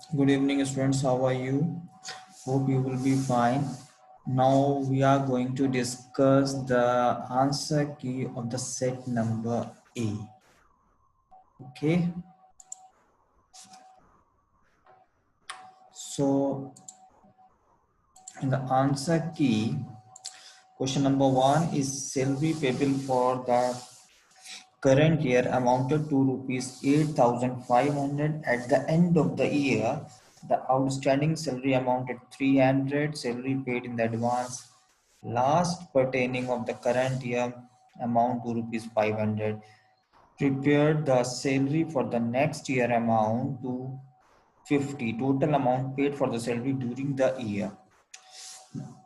Good evening, students. How are you? Hope you will be fine. Now we are going to discuss the answer key of the set number A. Okay. So in the answer key, question number one is salary payable for the current year amounted to rupees 8,500 at the end of the year. The outstanding salary amounted 300, salary paid in the advance last pertaining of the current year amount to rupees 500. Prepared the salary for the next year amount to 50. Total amount paid for the salary during the year.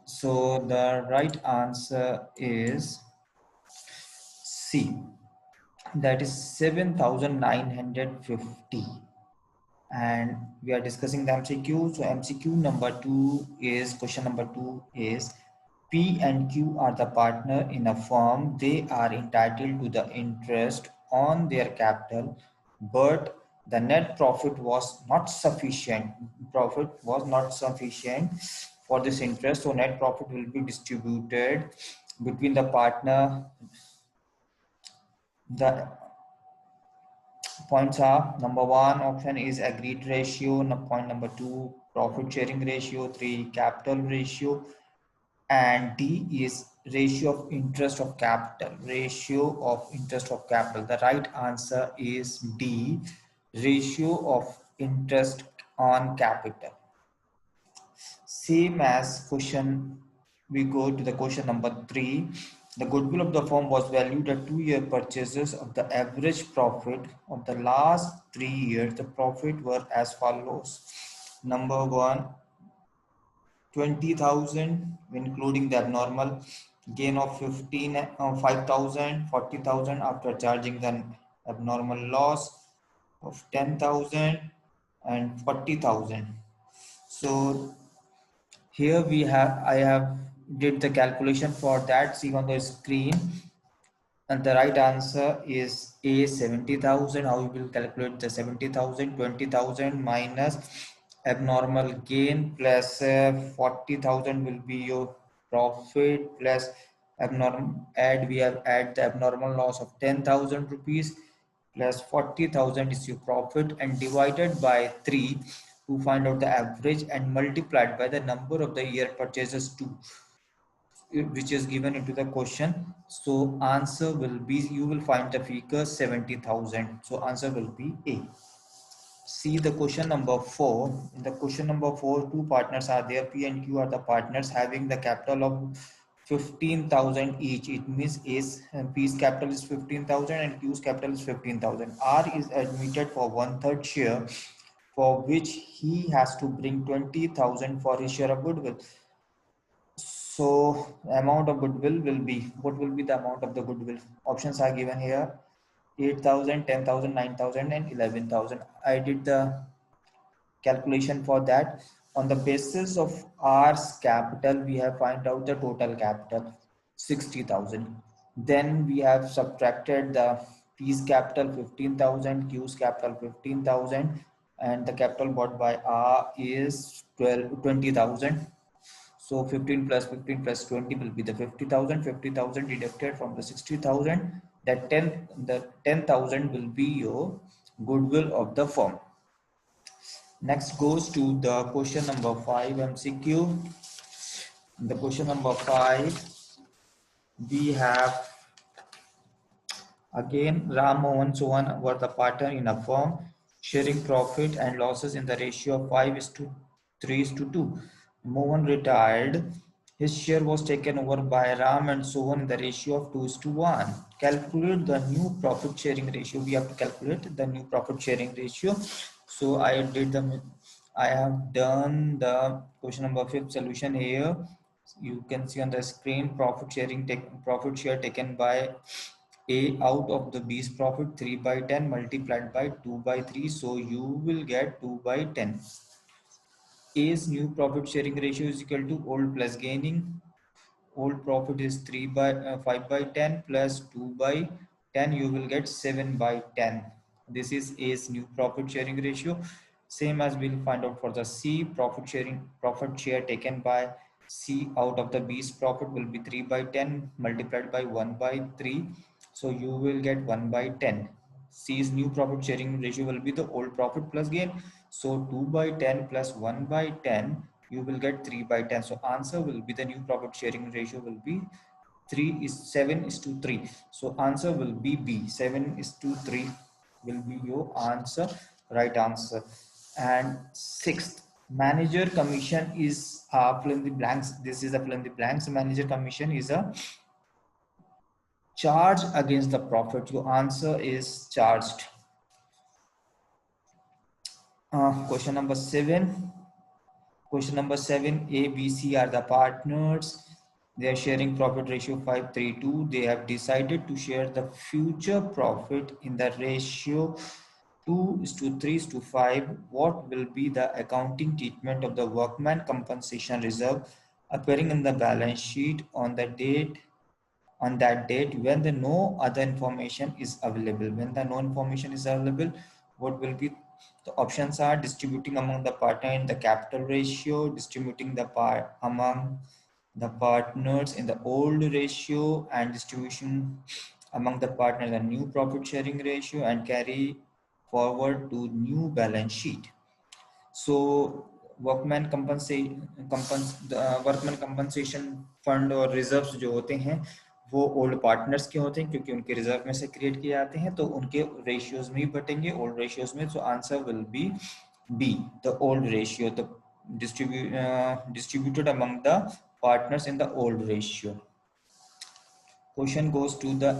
So the right answer is C. That is 7,950. And we are discussing the MCQ. So MCQ number 2 is question number 2 is P and Q are the partner in a firm. They are entitled to the interest on their capital, but the net profit was not sufficient. Profit was not sufficient for this interest. So net profit will be distributed between the partner. The points are number one option is agreed ratio, point number two profit sharing ratio, three capital ratio, and D is ratio of interest of capital. Ratio of interest of capital. The right answer is D, ratio of interest on capital. Same as question, we go to the question number 3. The goodwill of the firm was valued at 2-year purchases of the average profit of the last 3 years. The profit were as follows. Number 1, 20,000, including the abnormal gain of 5,000, 40,000 after charging the abnormal loss of 10,000 and 40,000. So here I have did the calculation for that. See on the screen, and the right answer is A, 70,000. How you will calculate the 70,000? 20,000 minus abnormal gain plus 40,000 will be your profit plus abnormal we have add the abnormal loss of 10,000 rupees plus 40,000 is your profit and divided by 3 to find out the average and multiplied by the number of the year purchases 2, which is given into the question. So answer will be, you will find the figure 70,000. So answer will be A. See the question number 4. In the question number 4, two partners are there. P and Q are the partners having the capital of 15,000 each. It means P's capital is 15,000 and Q's capital is 15,000. R is admitted for 1/3 share, for which he has to bring 20,000 for his share of goodwill. So amount of goodwill will be, what will be the amount of the goodwill? Options are given here: 8,000, 10,000, 9,000 and 11,000. I did the calculation for that. On the basis of R's capital, we have find out the total capital 60,000. Then we have subtracted the P's capital 15,000, Q's capital 15,000, and the capital bought by R is 20,000. So 15 plus 15 plus 20 will be the 50,000. 50,000 deducted from the 60,000. That 10,000 will be your goodwill of the firm. Next goes to the question number 5 MCQ. The question number 5, we have again Ram, Mohan, Sohan were the partner in a firm, sharing profit and losses in the ratio of 5 is to 3 is to 2. Mohan retired. His share was taken over by Ram and Sohan in the ratio of 2 is to 1. Calculate the new profit sharing ratio. We have to calculate the new profit sharing ratio. So I have done the question number 5 solution here. You can see on the screen profit share taken by A out of the B's profit 3 by 10 multiplied by 2 by 3. So you will get 2 by 10. A's new profit sharing ratio is equal to old plus gaining. Old profit is 5 by 10 plus 2 by 10. You will get 7 by 10. This is A's new profit sharing ratio. Same as we'll find out for the C, profit share taken by C out of the B's profit will be 3 by 10 multiplied by 1 by 3. So you will get 1 by 10. C's new profit sharing ratio will be the old profit plus gain. So 2 by 10 plus 1 by 10, you will get 3 by 10. So answer will be the new profit sharing ratio will be 7 is to 3. So answer will be B. 7 is to 3 will be your answer, right answer. And sixth, manager commission is fill in the blanks. This is a fill in the blanks. Manager commission is a charge against the profit. Your answer is charged. Question number 7. Question number 7, A, B, C are the partners. They are sharing profit ratio 5:3:2. They have decided to share the future profit in the ratio 2:3:5. What will be the accounting treatment of the workman compensation reserve appearing in the balance sheet on that date when the no other information is available? When the no information is available, what will be the options are distributing among the partner in the capital ratio, distributing the part among the partners in the old ratio, and distribution among the partners the new profit sharing ratio, and carry forward to new balance sheet. So workman compensation fund और reserves जो होते हैं वो old partners के होते हैं क्योंकि उनके रिजर्व में से क्रिएट किए जाते हैं, तो उनके रेशियोज में ही बटेंगे, ओल्ड रेशियोज में. So answer will be B, the old ratio, the distributed among the partners in the old ratio. Question goes to the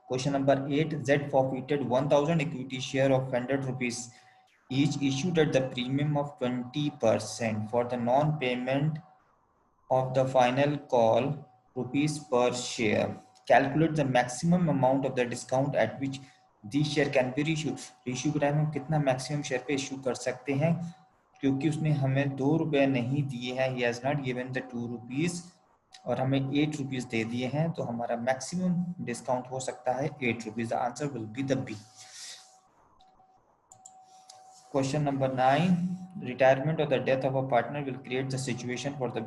question number 8. Z forfeited 1000 equity share of 100 rupees each issued at the premium of 20% for the non-payment of the final call rupees per share. Calculate the maximum amount of the discount at which these share can be issued. Issue के time हम कितना maximum share पे issue कर सकते हैं, क्योंकि उसने हमें 2 रुपए नहीं दिए हैं, he has not given the 2 rupees, और हमें 8 रुपीज दे दिए हैं, तो हमारा मैक्सिमम डिस्काउंट हो सकता है 8 rupees. The answer will be the B. Question number 9. Retirement or the death of a partner will create the situation for the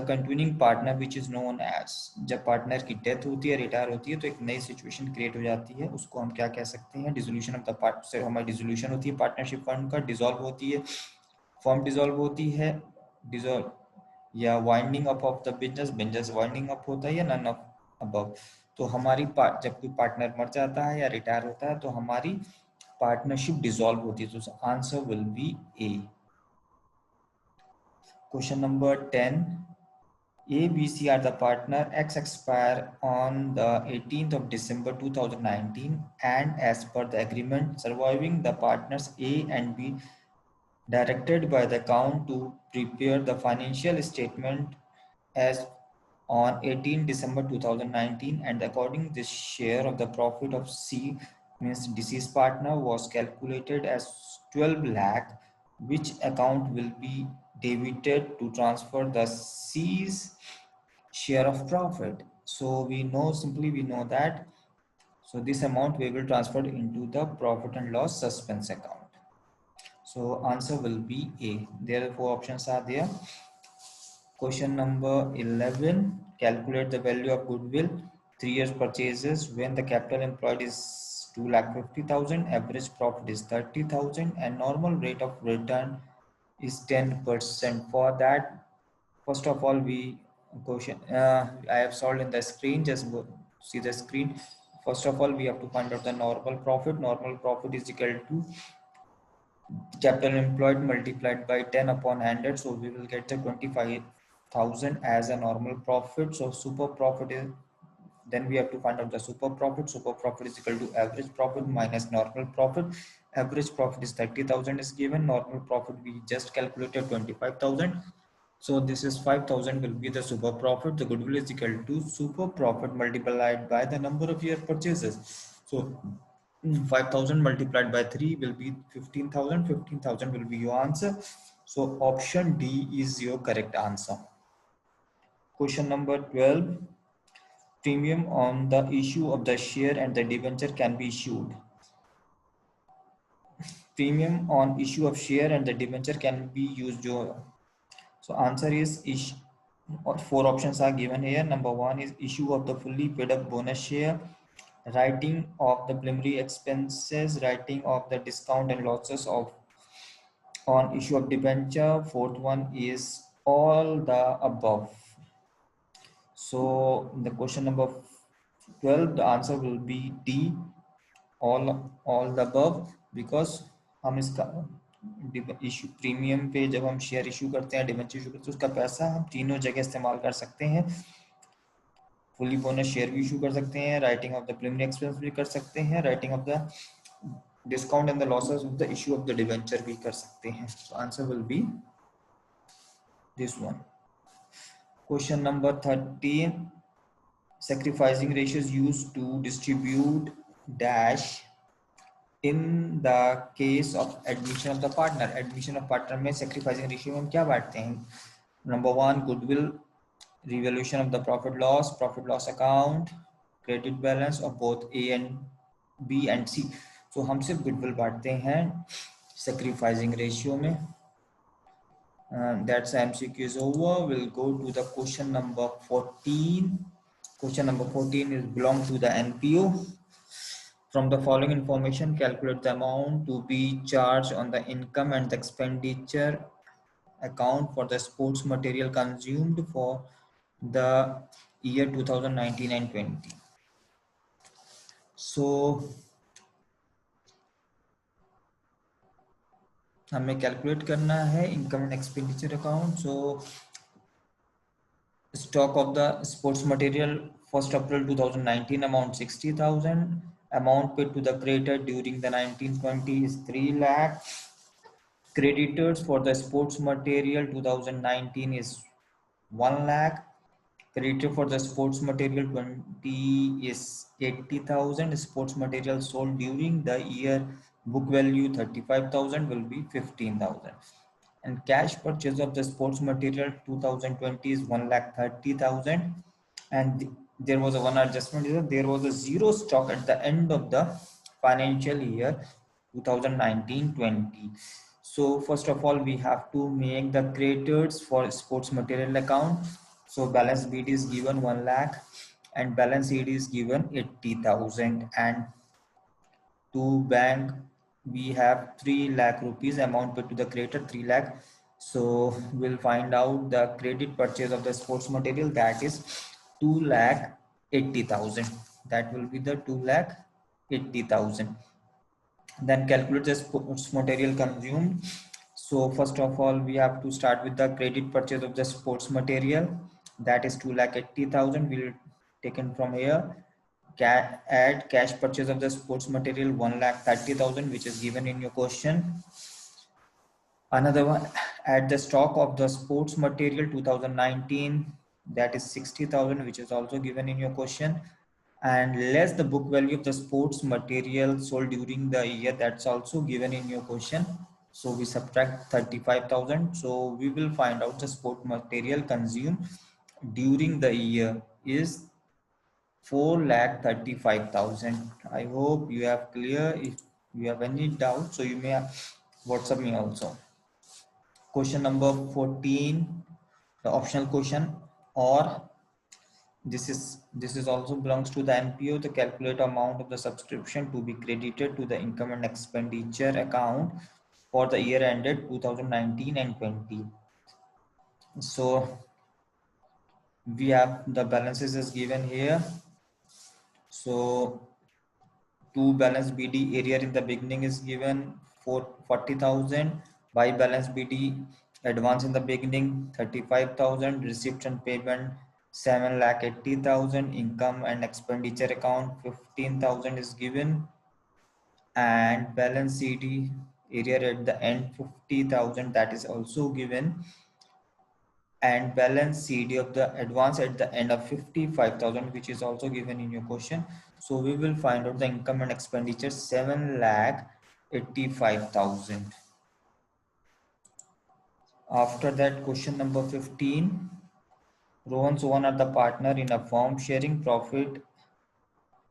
continuing partner which is known as. जब partner की death होती है, retire होती है, तो एक नई situation create हो जाती है, उसको हम क्या कह सकते हैं? डिसोल्यूशन ऑफ द पार्ट से हमारी डिसोल्यूशन होती है, पार्टनरशिप फंड का डिसॉल्व होती है, फर्म डिसॉल्व होती है, डिसॉल्व या winding up of the business winding up होता है, या नन ऑफ अबव. तो हमारी जब कोई पार्टनर मर जाता है या रिटायर होता है तो हमारी पार्टनरशिप डिसॉल्व होती है. तो answer will B A. Question number 10. A, B, C are the partner. X expire on the 18th of December 2019, and as per the agreement, surviving the partners A and B directed by the account to prepare the financial statement as on 18 December 2019, and according this share of the profit of C, means deceased partner, was calculated as 12 lakh, which account will be debited to transfer the C's share of profit. So we know that, so this amount we will transfer into the profit and loss suspense account. So answer will be A. There are 4 options are there. Question number 11. Calculate the value of goodwill 3 years purchases when the capital employed is 2,50,000, average profit is 30,000, and normal rate of return is 10%. For that, first of all, I have solved in the screen. Just see the screen. First of all, we have to find out the normal profit. Normal profit is equal to capital employed multiplied by 10 upon 100. So we will get the 25,000 as a normal profit. So super profit is, then we have to find out the super profit. Super profit is equal to average profit minus normal profit. Average profit is 30,000 is given. Normal profit we just calculated 25,000. So this is 5,000 will be the super profit. The goodwill is equal to super profit multiplied by the number of year purchases. So 5,000 multiplied by 3 will be 15,000. 15,000 will be your answer. So option D is your correct answer. Question number 12. Premium on the issue of the share and the debenture can be issued. premium on issue of share and the debenture can be used. So answer is or four options are given here. Number one is issue of the fully paid up bonus share, writing of the preliminary expenses, writing of the discount and losses of on issue of debenture. Fourth one is all the above. So the question number 12, the answer will be D, all the above, because हम इसका issue premium पे जब हम share issue करते हैं, debenture issue करते हैं, उसका पैसा हम तीनों जगह इस्तेमाल कर सकते हैं. फुली बोनस शेयर भी इशू कर सकते हैं, writing of the premium expense भी कर सकते हैं, writing of the discount and the losses of the issue of the debenture भी कर सकते हैं. So answer will be this one. Question number 13, sacrificing ratios used to distribute dash in the case of admission of the partner. Admission of partner में sacrificing ratio में हम क्या बांटते हैं? Number one, goodwill, revaluation of the profit loss account, credit balance of both A and B and C. So हम सिर्फ goodwill बांटते हैं sacrificing ratio में. That's MCQ is over. We'll go to the question number 14. Question number 14 is belong to the NPO. From the following information, calculate the amount to be charged on the income and the expenditure account for the sports material consumed for the year 2019 and 20. So हमें calculate करना है income and expenditure account. So stock of the sports material 1st April 2019 amount 60,000. Amount paid to the creditor during the 1920 is 3 lakh. Creditors for the sports material 2019 is 1 lakh. Creditor for the sports material 20 is 80,000. Sports material sold during the year book value 35,000 will be 15,000. And cash purchase of the sports material 2020 is 1,30,000. And there was a one adjustment, is that there was a zero stock at the end of the financial year 2019-20. So first of all, we have to make the creditors for sports material account. So balance BD is given 1 lakh and balance ED is given 80,000, and to bank we have 3 lakh rupees amount paid to the creditor 3 lakh. So we'll find out the credit purchase of the sports material, that is 2,80,000. That will be the 2,80,000. Then calculate the sports material consumed. So first of all, we have to start with the credit purchase of the sports material, that is 2,80,000. We'll taken from here. Add cash purchase of the sports material 1,30,000, which is given in your question. Another one, add the stock of the sports material 2019, that is 60,000, which is also given in your question, and less the book value of the sports material sold during the year, that's also given in your question. So we subtract 35,000. So we will find out the sport material consumed during the year is 4,35,000. I hope you have clear. If you have any doubt, so you may WhatsApp me also. Question number 14, the optional question, or this is also belongs to the NPO. The calculate amount of the subscription to be credited to the income and expenditure account for the year ended 2019 and 20. So we have the balances is given here. So to balance BD, area in the beginning is given for 40,000. By balance BD, advance in the beginning 35,000. Receipt and payment 7,80,000. Income and expenditure account 15,000 is given, and balance CD area at the end 50,000, that is also given, and balance CD of the advance at the end of 55,000, which is also given in your question. So we will find out the income and expenditure 7,85,000. After that, question number 15, Rohan Sohan are the partner in a firm sharing profit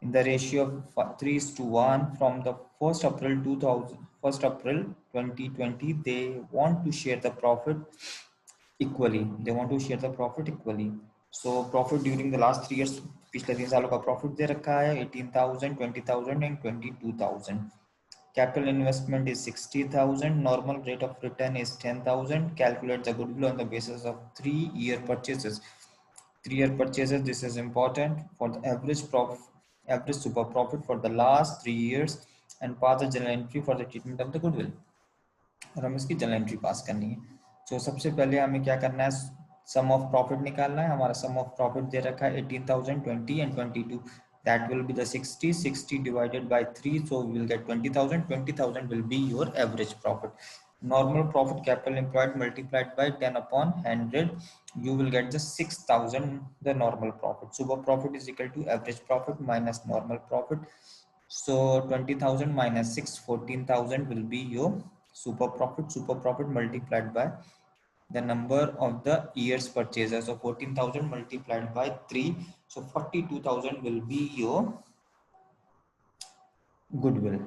in the ratio of 3:1 from the 1st April 2000 1st April 2020 they want to share the profit equally. They want to share the profit equally. So profit during the last 3 years, पिछले 3 सालों का profit दे रखा है 18,000, 20,000 and 22,000. Capital investment is 60,000. Normal rate of return is 10,000. Calculate the goodwill on the basis of 3-year purchases. 3-year purchases. This is important for the average super profit for the last 3 years, and pass the journal entry for the treatment of the goodwill. और हमें इसकी journal entry pass करनी है. तो सबसे पहले हमें क्या करना है, सम ऑफ प्रॉफिट निकालना है. हमारा सम ऑफ प्रॉफिट दे रखा है 18,000, 20 and 22. That will be the 60 divided by 3, so we will get 20,000. 20,000 will be your average profit. Normal profit capital employed multiplied by 10 upon 100, you will get just 6,000, the normal profit. Super profit is equal to average profit minus normal profit. So 20,000 minus 6, 14,000 will be your super profit. Super profit multiplied by the number of the years purchases. So 14,000 multiplied by 3, so 42,000 will be your goodwill.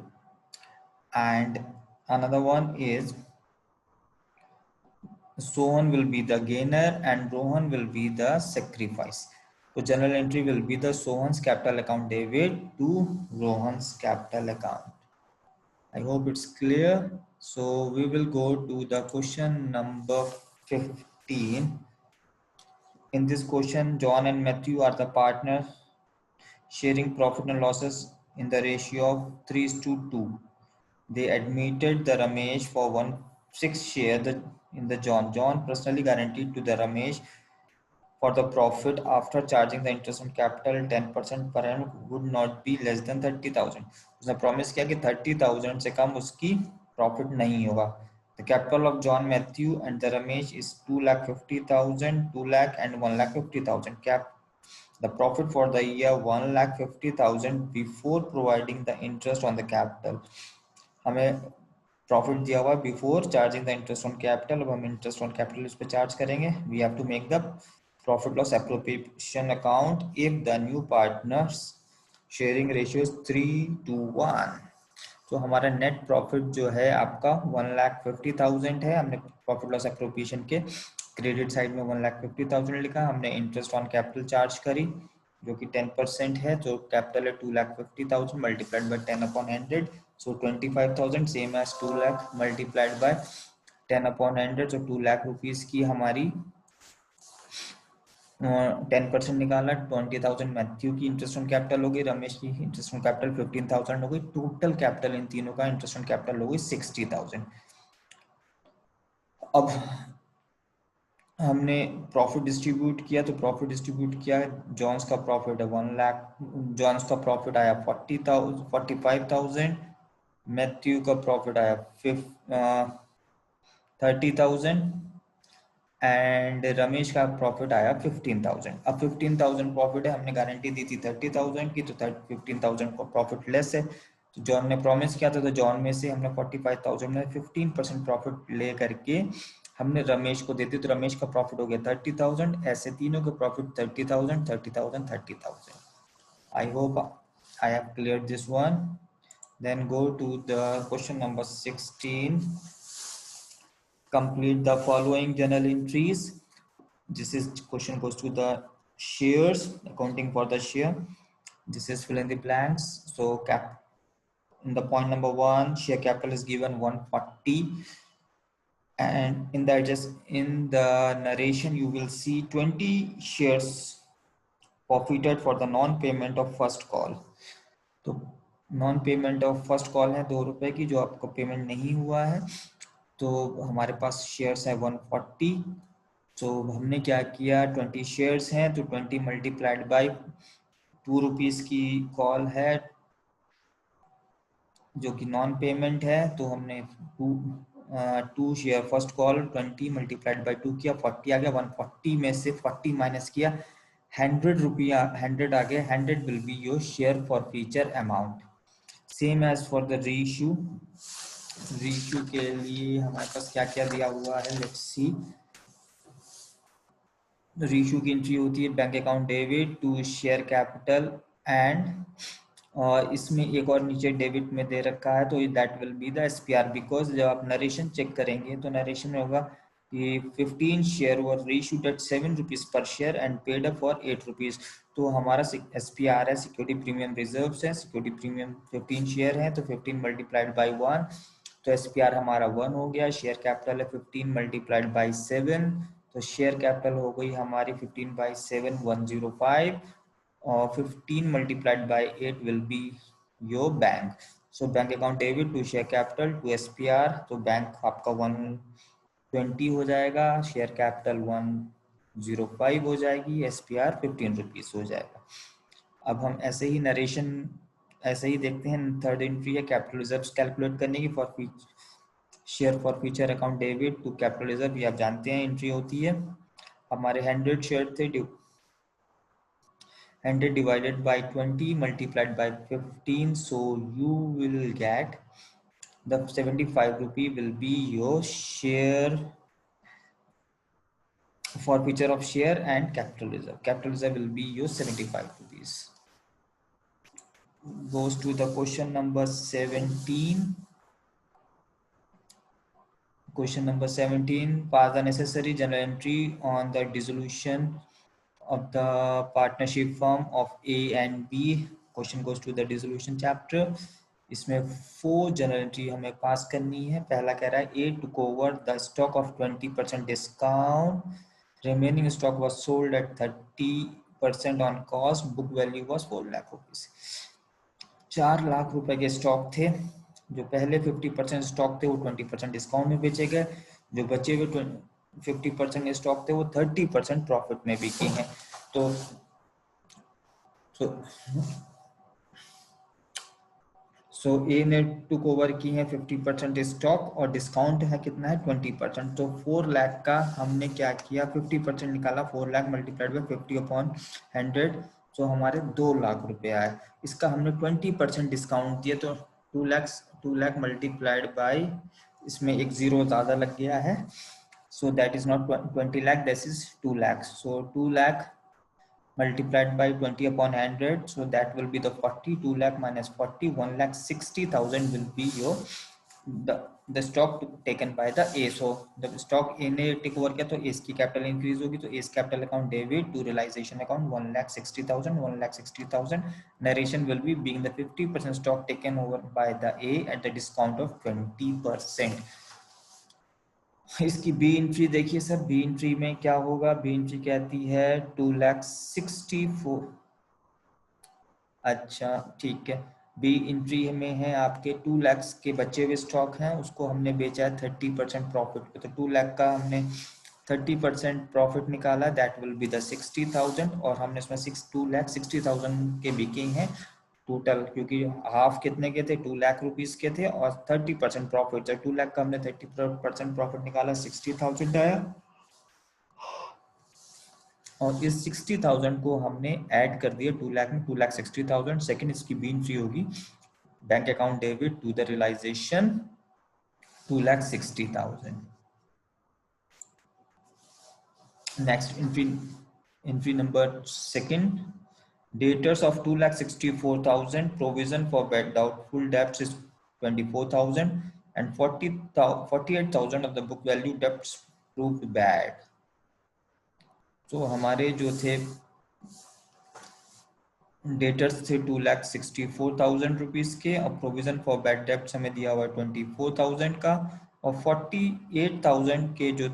And another one is Sohan will be the gainer and Rohan will be the sacrifice. So general entry will be the Sohan's capital account debit to Rohan's capital account. I hope it's clear. So we will go to the question number 15. In this question, John and Matthew are the partners sharing profit and losses in the ratio of 3:2. They admitted the Ramesh for 1/6 share in the John. John personally guaranteed to the Ramesh for the profit after charging the interest on capital 10% per annum would not be less than 30,000. उसने promise किया कि 30,000 से कम उसकी profit नहीं होगा. The capital of John, Matthew and the Ramesh is 2,50,000, 2 lakh and 1,50,000. The profit for the year 1,50,000 before providing the interest on the capital. हमें profit दिया हुआ before charging the interest on capital. अब हम interest on capital इस पे charge करेंगे. We have to make the profit loss appropriation account if the new partners sharing ratio 3:1. तो हमारा नेट प्रॉफिट जो है आपका 1,50,000 है. हमने प्रॉफिट लॉस एप्रोप्रिएशन के क्रेडिट साइड में 1,50,000 लिखा. हमने इंटरेस्ट ऑन कैपिटल चार्ज करी जो कि 10% है. तो कैपिटल है 2,50,000 multiplied by 10 upon 100. So 25,000 same as 2 lakh multiplied by 10 upon 100. so 2 lakh rupees की हमारी 10% निकाला. 20,000 मैथ्यू की इंटरेस्ट ऑन कैपिटल हो गई. रमेश की इंटरेस्ट ऑन कैपिटल 15,000 हो गई. टोटल कैपिटल इन तीनों का इंटरेस्ट ऑन कैपिटल हो गई 60,000. अब हमने प्रॉफिट डिस्ट्रीब्यूट किया. तो प्रॉफिट डिस्ट्रीब्यूट किया. जॉन्स का प्रॉफिट है 1 लाख. जॉन्स का प्रॉफिट आया 45,000. मैथ्यू का प्रॉफिट आया 30,000 एंड रमेश का प्रॉफिट आया 15,000. अब 15,000 प्रॉफिट है. हमने गारंटी दी थी 30,000 की. तो 15,000 का प्रॉफिट लेस है. तो जॉन ने प्रॉमिस किया था. तो जॉन में से हमने 45,000 में 15% प्रॉफिट ले करके हमने रमेश को देते. तो रमेश का प्रॉफिट हो गया 30,000. ऐसे तीनों के profit 30,000, 30,000, 30,000. I hope I have clear this one. Then go to the question number 16. Complete the following journal entries. This is question goes to the shares, accounting for the share. This is fill in the blanks. So in the point number 1, share capital is given 140. And in the narration, you will see 20 shares forfeited for the non-payment of first call. तो non payment of first call है 2 रुपए की जो आपको payment नहीं हुआ है. तो हमारे पास शेयर्स है 140. तो हमने क्या किया 20 शेयर्स हैं. तो 20 मल्टीप्लाइड बाय 2 रुपीस की कॉल है जो कि नॉन पेमेंट है. तो हमने 2 share first call 20 multiplied by 2 किया 40 आ गया. 140 में से 40 माइनस किया 100 रुपया 100 आ गया. 100 will be your share for future amount. Same as for the reissue. Reissue के लिए हमारे पास क्या क्या दिया हुआ है. Let's see. रीइश्यू की एंट्री होती है bank account debit to share capital and और इसमें एक और नीचे डेबिट में दे रखा है, तो that will be the SPR, because जब आप नरेशन चेक करेंगे तो नरेशन में होगा कि 15 share were reissued at 7 rupees per share and paid up for 8 rupees. तो हमारा एसपीआर है, सिक्योरिटी प्रीमियम रिजर्व है, सिक्योरिटी प्रीमियम 15 शेयर है तो 15 मल्टीप्लाइड बाई 1, तो एसपीआर हमारा 1 हो गया। शेयर कैपिटल है 15 मल्टीप्लाइड बाई 7, तो शेयर कैपिटल हो गई हमारी 15 बाई 7 105, और 15 multiplied by 8 will be your bank. So bank account debit to share capital to SPR, तो बैंक आपका 120 हो जाएगा, शेयर कैपिटल 105 हो जाएगी, एसपीआर 15 रुपीज हो जाएगा। अब हम ऐसे ही नरेशन ऐसे ही देखते हैं। थर्ड एंट्री है कैपिटल रिजर्व्स कैलकुलेट करने की for share for future account debit to capital reserve, ये आप जानते हैं एंट्री होती है। हमारे 100 शेयर थे, 100 divided by 20 multiplied by 15, so you will get the 75 rupee will be your share for future of share and capital reserve. Capital reserve will be your 75 rupees. Goes to the question number 17. Question number 17, pass the necessary journal entry on the dissolution of the partnership firm of A and B. Question goes to the dissolution chapter. इसमें 4 general entry हमें पास करनी है। पहला कह रहा है A took over the stock of 20% discount, remaining stock was sold at 30% on cost, book value was 4 lakh rupees. 4 lakh रुपए के स्टॉक थे, जो पहले 50% स्टॉक थे वो 20% डिस्काउंट में बेचे गए, जो बचे हुए 50% स्टॉक थे वो 30% प्रॉफिट में बिके हैं। तो ए ने टुक ओवर की है 50% स्टॉक और डिस्काउंट है कितना है 20%। तो 4 लाख का हमने क्या किया, 50% निकाला, 4 लाख मल्टीप्लाइड बाई 50 अपॉन 100, तो हमारे 2 लाख रुपए आए। इसका हमने 20% डिस्काउंट दिया, तो 2 लाख मल्टीप्लाइड बाई, इसमें एक जीरो ज्यादा लग गया है, so that is not 20 lakh, this is 2 lakhs. So 2 lakh multiplied by 20 upon 100, so that will be the 40. 2 lakh minus 40, 1,60,000 will be your the stock taken by the A. So the stock A ने take over किया तो A की capital increase होगी, तो A capital account debit to realisation account 1,60,000, 1,60,000. Narration will be being the 50% stock taken over by the A at the discount of 20%. इसकी B entry देखिए sir, B entry में क्या होगा, बी एंट्री कहती है 2,64,000। अच्छा ठीक है, बी एंट्री में है आपके 2 लाख के बचे हुए स्टॉक हैं, उसको हमने बेचा है 30% प्रॉफिट पे, तो 2 लाख का हमने 30% प्रॉफिट निकाला, दैट विल बी द 60,000, और हमने इसमें 2,60,000 के बिके हैं टोटल, क्योंकि हाफ कितने के थे 2 लाख रुपीस के थे और 30% प्रॉफिट, जब 2 लाख का हमने 30% प्रॉफिट निकाला 60,000 आया, और इस 60,000 को हमने ऐड कर दिया 2 लाख में, 2,60,000। सेकंड इसकी बी एंट्री होगी bank account debit to the realisation 2,60,000। Next entry number second, Debtors of 2,64,000, provision for bad doubtful debts is 24,000, and 48,000 of the book value debts proved bad. तो हमारे जो थे डेटर्स थे 2,64,000 रुपीज के, और provision for bad debts हमें दिया हुआ 24,000 का, और 48,000 के जो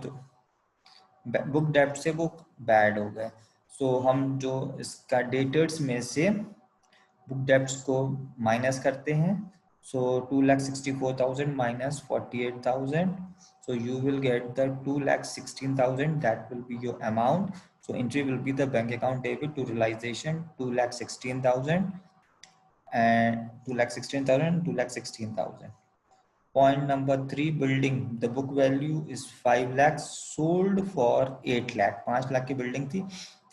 बुक डेब्ट्स है वो बैड हो गए। सो हम जो इसका डेटर्स में से बुक डेब्ट्स को माइनस करते हैं, so 2,64,000 minus 48,000, so you will get the 2,16,000, that will be your amount. So entry will be the bank account debit to realization 2,16,000 and 2,16,000, 2,16,000. Point number 3, building, the book value is 5 lakhs, sold for 8 lakh, 5 lakh की building थी,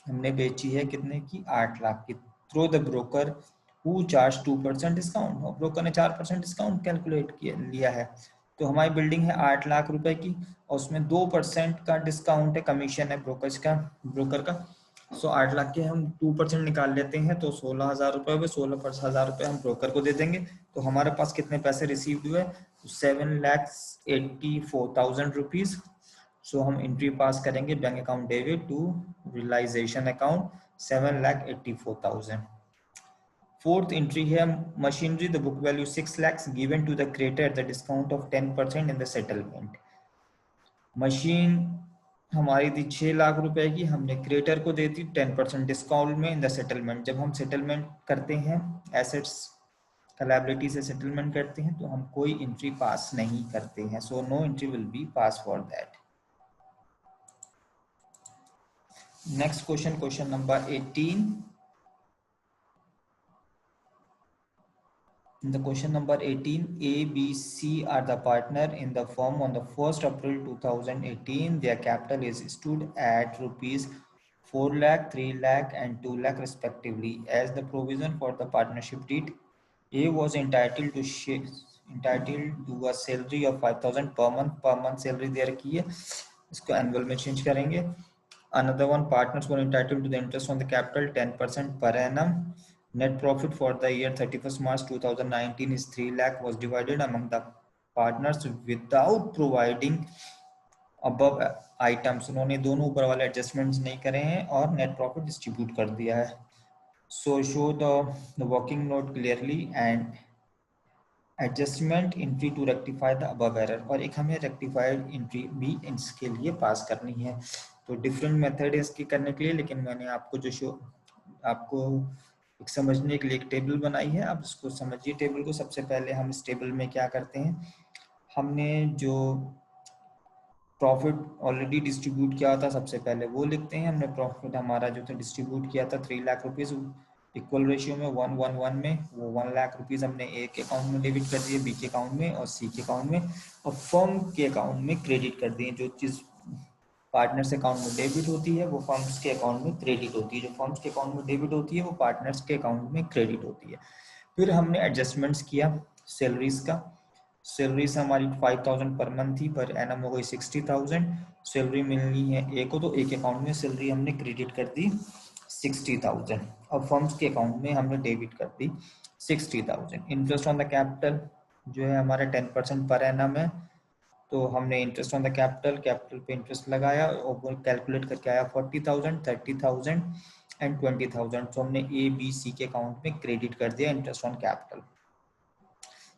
हमने बेची है कितने की 8 लाख की, through the broker who charge 2% discount, और broker ने 4% डिस्काउंट कैलकुलेट किया लिया है, तो हमारी बिल्डिंग है 8 लाख रुपए की, और उसमें 2% का डिस्काउंट है, कमीशन है ब्रोकर का, सो 8 लाख के हम 2% निकाल लेते हैं तो 16,000 रुपए हुए। 16,000 रुपए हम ब्रोकर को दे देंगे। तो हमारे पास कितने पैसे रिसीव हुए? 7,84,000 रुपीज। सो हम एंट्री पास करेंगे bank account debit to realisation account 7,84,000। Fourth entry है machinery, the book value 6 lakhs given to the creditor at the discount of 10% in the settlement. Machine हमारी थी 6 लाख रुपए की, हमने क्रेडिटर को दे दी 10% डिस्काउंट में इन द सेटलमेंट। जब हम सेटलमेंट करते हैं, एसेट्स का लायबिलिटी से सेटलमेंट करते हैं, तो हम कोई एंट्री पास नहीं करते हैं। So no entry will be pass for that. Next question, question number 18। In the question number 18, A, B, C are the partner in the firm on the 1st April 2018. Their capital is stood at rupees 4 lakh, 3 lakh and 2 lakh respectively. As the provision for the partnership deed, A was entitled to a salary of 5,000 per month. Per month salary दे रखी है, इसको annual में change करेंगे। Another one, partners were entitled to the interest on the capital 10% per annum. Net profit for the year 31st March 2019 is 3 lakh, was divided among the partners without providing above items. उन्होंने दोनों ऊपर वाले adjustments नहीं करे हैं और net profit distribute कर दिया है। So show the working note clearly and adjustment entry to rectify the above error। और एक हमें rectified entry भी इसके लिए पास करनी है। तो डिफरेंट मेथड है इसकी करने के लिए, लेकिन मैंने आपको जो आपको एक समझने के लिए एक टेबल बनाई है। आप इसको समझिए टेबल को। सबसे पहले हम इस टेबल में क्या करते हैं, हमने जो प्रॉफिट ऑलरेडी डिस्ट्रीब्यूट किया था सबसे पहले वो लिखते हैं। हमने प्रॉफिट हमारा जो था डिस्ट्रीब्यूट किया था 3 लाख रुपीज इक्वल रेशियो में 1:1:1 में, वो 1 लाख रुपीज हमने ए के अकाउंट में डेबिट कर दिए, बी के अकाउंट में और सी के अकाउंट में, और फर्म के अकाउंट में क्रेडिट कर दिए। जो चीज पार्टनर्स अकाउंट में डेबिट होती है वो फर्म्स के अकाउंट में क्रेडिट होती है, जो फर्म्स के अकाउंट में डेबिट होती है वो पार्टनर्स के अकाउंट में क्रेडिट होती है। फिर हमने एडजस्टमेंट्स किया सैलरीज का। सैलरीज हमारी 5,000 पर मंथ थी, पर एनम हो गई 60,000। सैलरी मिलनी है ए को, तो एक अकाउंट में सैलरी हमने क्रेडिट कर दी 60,000 और फर्म्स के अकाउंट में हमने डेबिट कर दी 60,000। इंटरेस्ट ऑन द कैपिटल जो है हमारा 10% पर एनम है, तो हमने इंटरेस्ट ऑन द कैपिटल पे इंटरेस्ट लगाया और वो कैलकुलेट करके आया 40,000, 30,000 एंड 20,000। तो हमने ए बी सी के अकाउंट में क्रेडिट कर दिया इंटरेस्ट ऑन कैपिटल।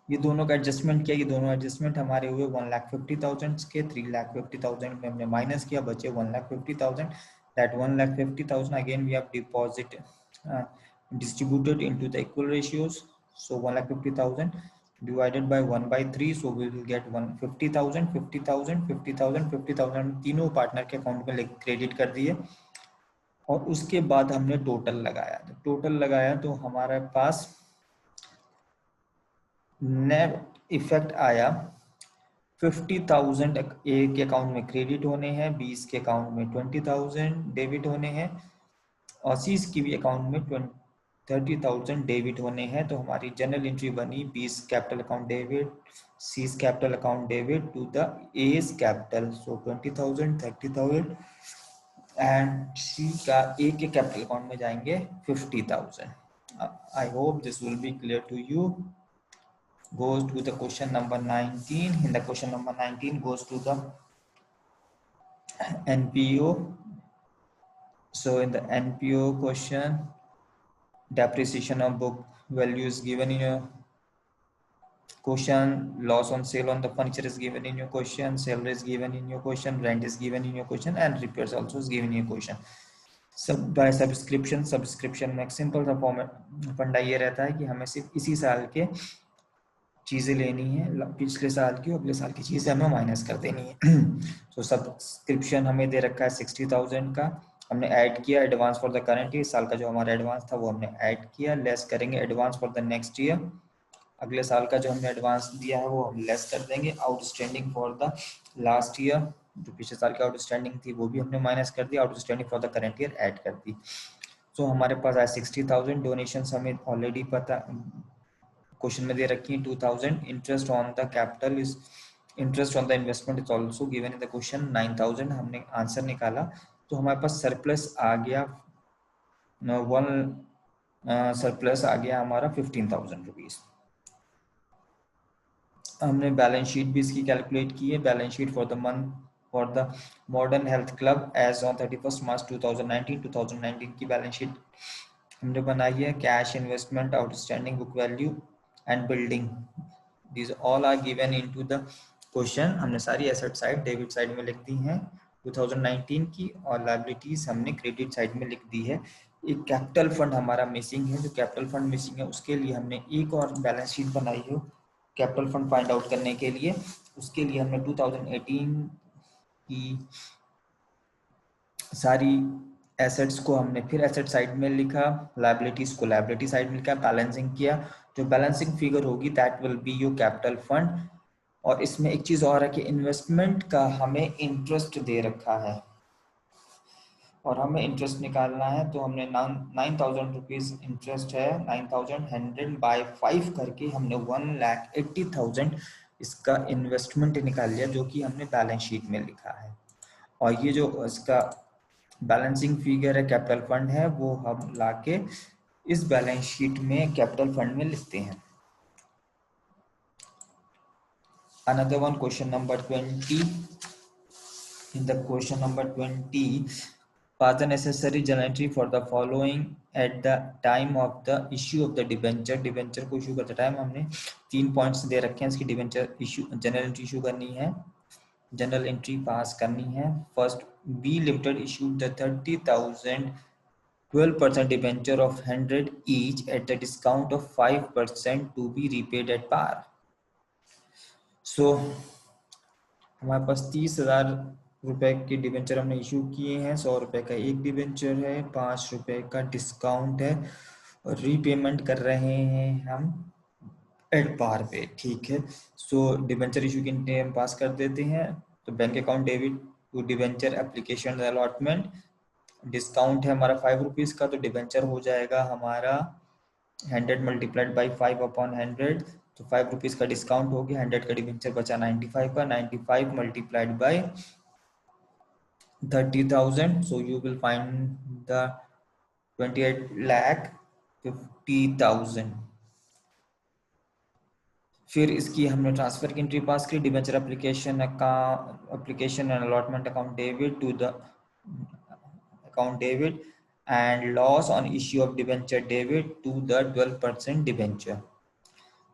ये दोनों का एडजस्टमेंट किया, ये दोनों एडजस्टमेंट हमारे हुए 1,50,000 के। 3,50,000 में हमने माइनस किया, बचे 1,50,000। That 1,50,000 again we have deposit distributed into the equal ratios. So 1,50,000 divided by 1/3, so we will get 50,000, 50,000, 50,000, 50,000 तीनों पार्टनर के अकाउंट में क्रेडिट कर दिए। और उसके बाद हमने टोटल लगाया, तो टोटल लगाया तो हमारे पास नेट इफेक्ट आया 50,000 ए के अकाउंट में क्रेडिट होने हैं, 20 के अकाउंट में 20,000 डेबिट होने हैं और सीज की भी अकाउंट में 30,000 डेबिट होने हैं। तो हमारी जनरल एंट्री बनी 20 capital account debit, C's capital account debit to the A's capital. So 20,000, 30,000 and C का ए के कैपिटल अकाउंट में जाएंगे 50,000। I hope this will be clear to you. Goes to the question number 19. In the question number 19 goes to the NPO. So in the NPO question, depreciation of book value is given in your question, loss on sale on the furniture is given in your question, salary is given in your question, rent is given in your question and repairs also is given in your question. सब bye subscription में एक simple सा format फंडा ये रहता है कि हमें सिर्फ इसी साल के चीज़ें लेनी है, पिछले साल की और अगले साल की चीज़ें हमें माइनस कर देनी है। तो सब्सक्रिप्शन हमें दे रखा है 60,000 का, हमने ऐड किया advance for the current year, साल का जो हमारा एडवांस था वो हमने ऐड किया, लेस करेंगे advance for the next year, अगले साल का जो हमने एडवांस दिया है वो हम लेस कर देंगे। Outstanding for the last year, जो पिछले साल की आउटस्टैंडिंग थी वो भी हमने माइनस कर दिया, outstanding for the current year add कर दी। तो हमारे पास आया 60,000। डोनेशंस हमें ऑलरेडी पता क्वेश्चन में दे रखी है 2,000। Interest on the capital is interest on the investment is also given in the question 9,000। हमने आंसर निकाला तो हमारे पास सरप्लस आ गया वन सरप्लस आ गया हमारा 15,000 रुपीज। हमने बैलेंस शीट भी इसकी कैलकुलेट की है। Balance sheet for the month for the modern health club as on 31 March 2019 की बैलेंस शीट हमने बनाई है। Cash, investment, outstanding book value and building, these all are given into the question. हमने सारी एसेट साइड डेबिट साइड में लिख दी हैं 2019 की, और लायबिलिटीज हमने क्रेडिट साइड में लिख दी है। एक कैपिटल फंड हमारा मिसिंग है। जो कैपिटल फंड मिसिंग है उसके लिए हमने एक और बैलेंस शीट बनाई है कैपिटल फंड फाइंड आउट करने के लिए। उसके लिए हमने 2018 की सारी एसेट्स को हमने फिर एसेट साइड में लिखा, लायबिलिटीज को लायबिलिटी साइड में लिखा, बैलेंसिंग किया। जो बैलेंसिंग फिगर होगी that will be your capital fund. और इसमें एक चीज और है कि इन्वेस्टमेंट का हमें इंटरेस्ट दे रखा है और हमें इंटरेस्ट निकालना है। तो हमने 9,000 रुपीज इंटरेस्ट है, 9,100 बाय 5 करके हमने 1,80,000 इसका इन्वेस्टमेंट निकाल लिया, जो कि हमने बैलेंस शीट में लिखा है। और ये जो इसका बैलेंसिंग फिगर है कैपिटल फंड है, वो हम लाके इस बैलेंस शीट में कैपिटल फंड में लिखते हैं। Another one, question number 20. In the question number 20, pass the necessary journal entry for the following at the time of the issue of the debenture. Debenture को इशू करते time हमने 3 points दे रखे हैं। इसकी debenture issue general entry issue करनी है, general entry pass करनी है। First, B limited issued the 30,000 12% debenture of 100 each at the discount of 5% to be repaid at par. So हमारे पास 30,000 रुपए के डिबेंचर हमने इशू किए हैं। 100 रुपए का एक डिबेंचर है, 5 रुपए का डिस्काउंट है और रीपेमेंट कर रहे हैं हम एट पार पे। ठीक है, सो डिबेंचर इशू की नेम पास कर देते हैं। तो bank account debit to debenture application allotment, discount है हमारा 5 रुपीज का, तो डिबेंचर हो जाएगा हमारा 100 मल्टीप्लाइड बाई 5 अपॉन 100। तो 5 रुपीज का डिस्काउंट हो गया, 100 का डिबेंचर बचा 95 का, 95 multiplied by 30,000। So you will find the 28,50,000। फिर इसकी हमने ट्रांसफर की एंट्री पास की, debenture application application and allotment account debit to the account debit and loss on issue of debenture debit to the 12% debenture.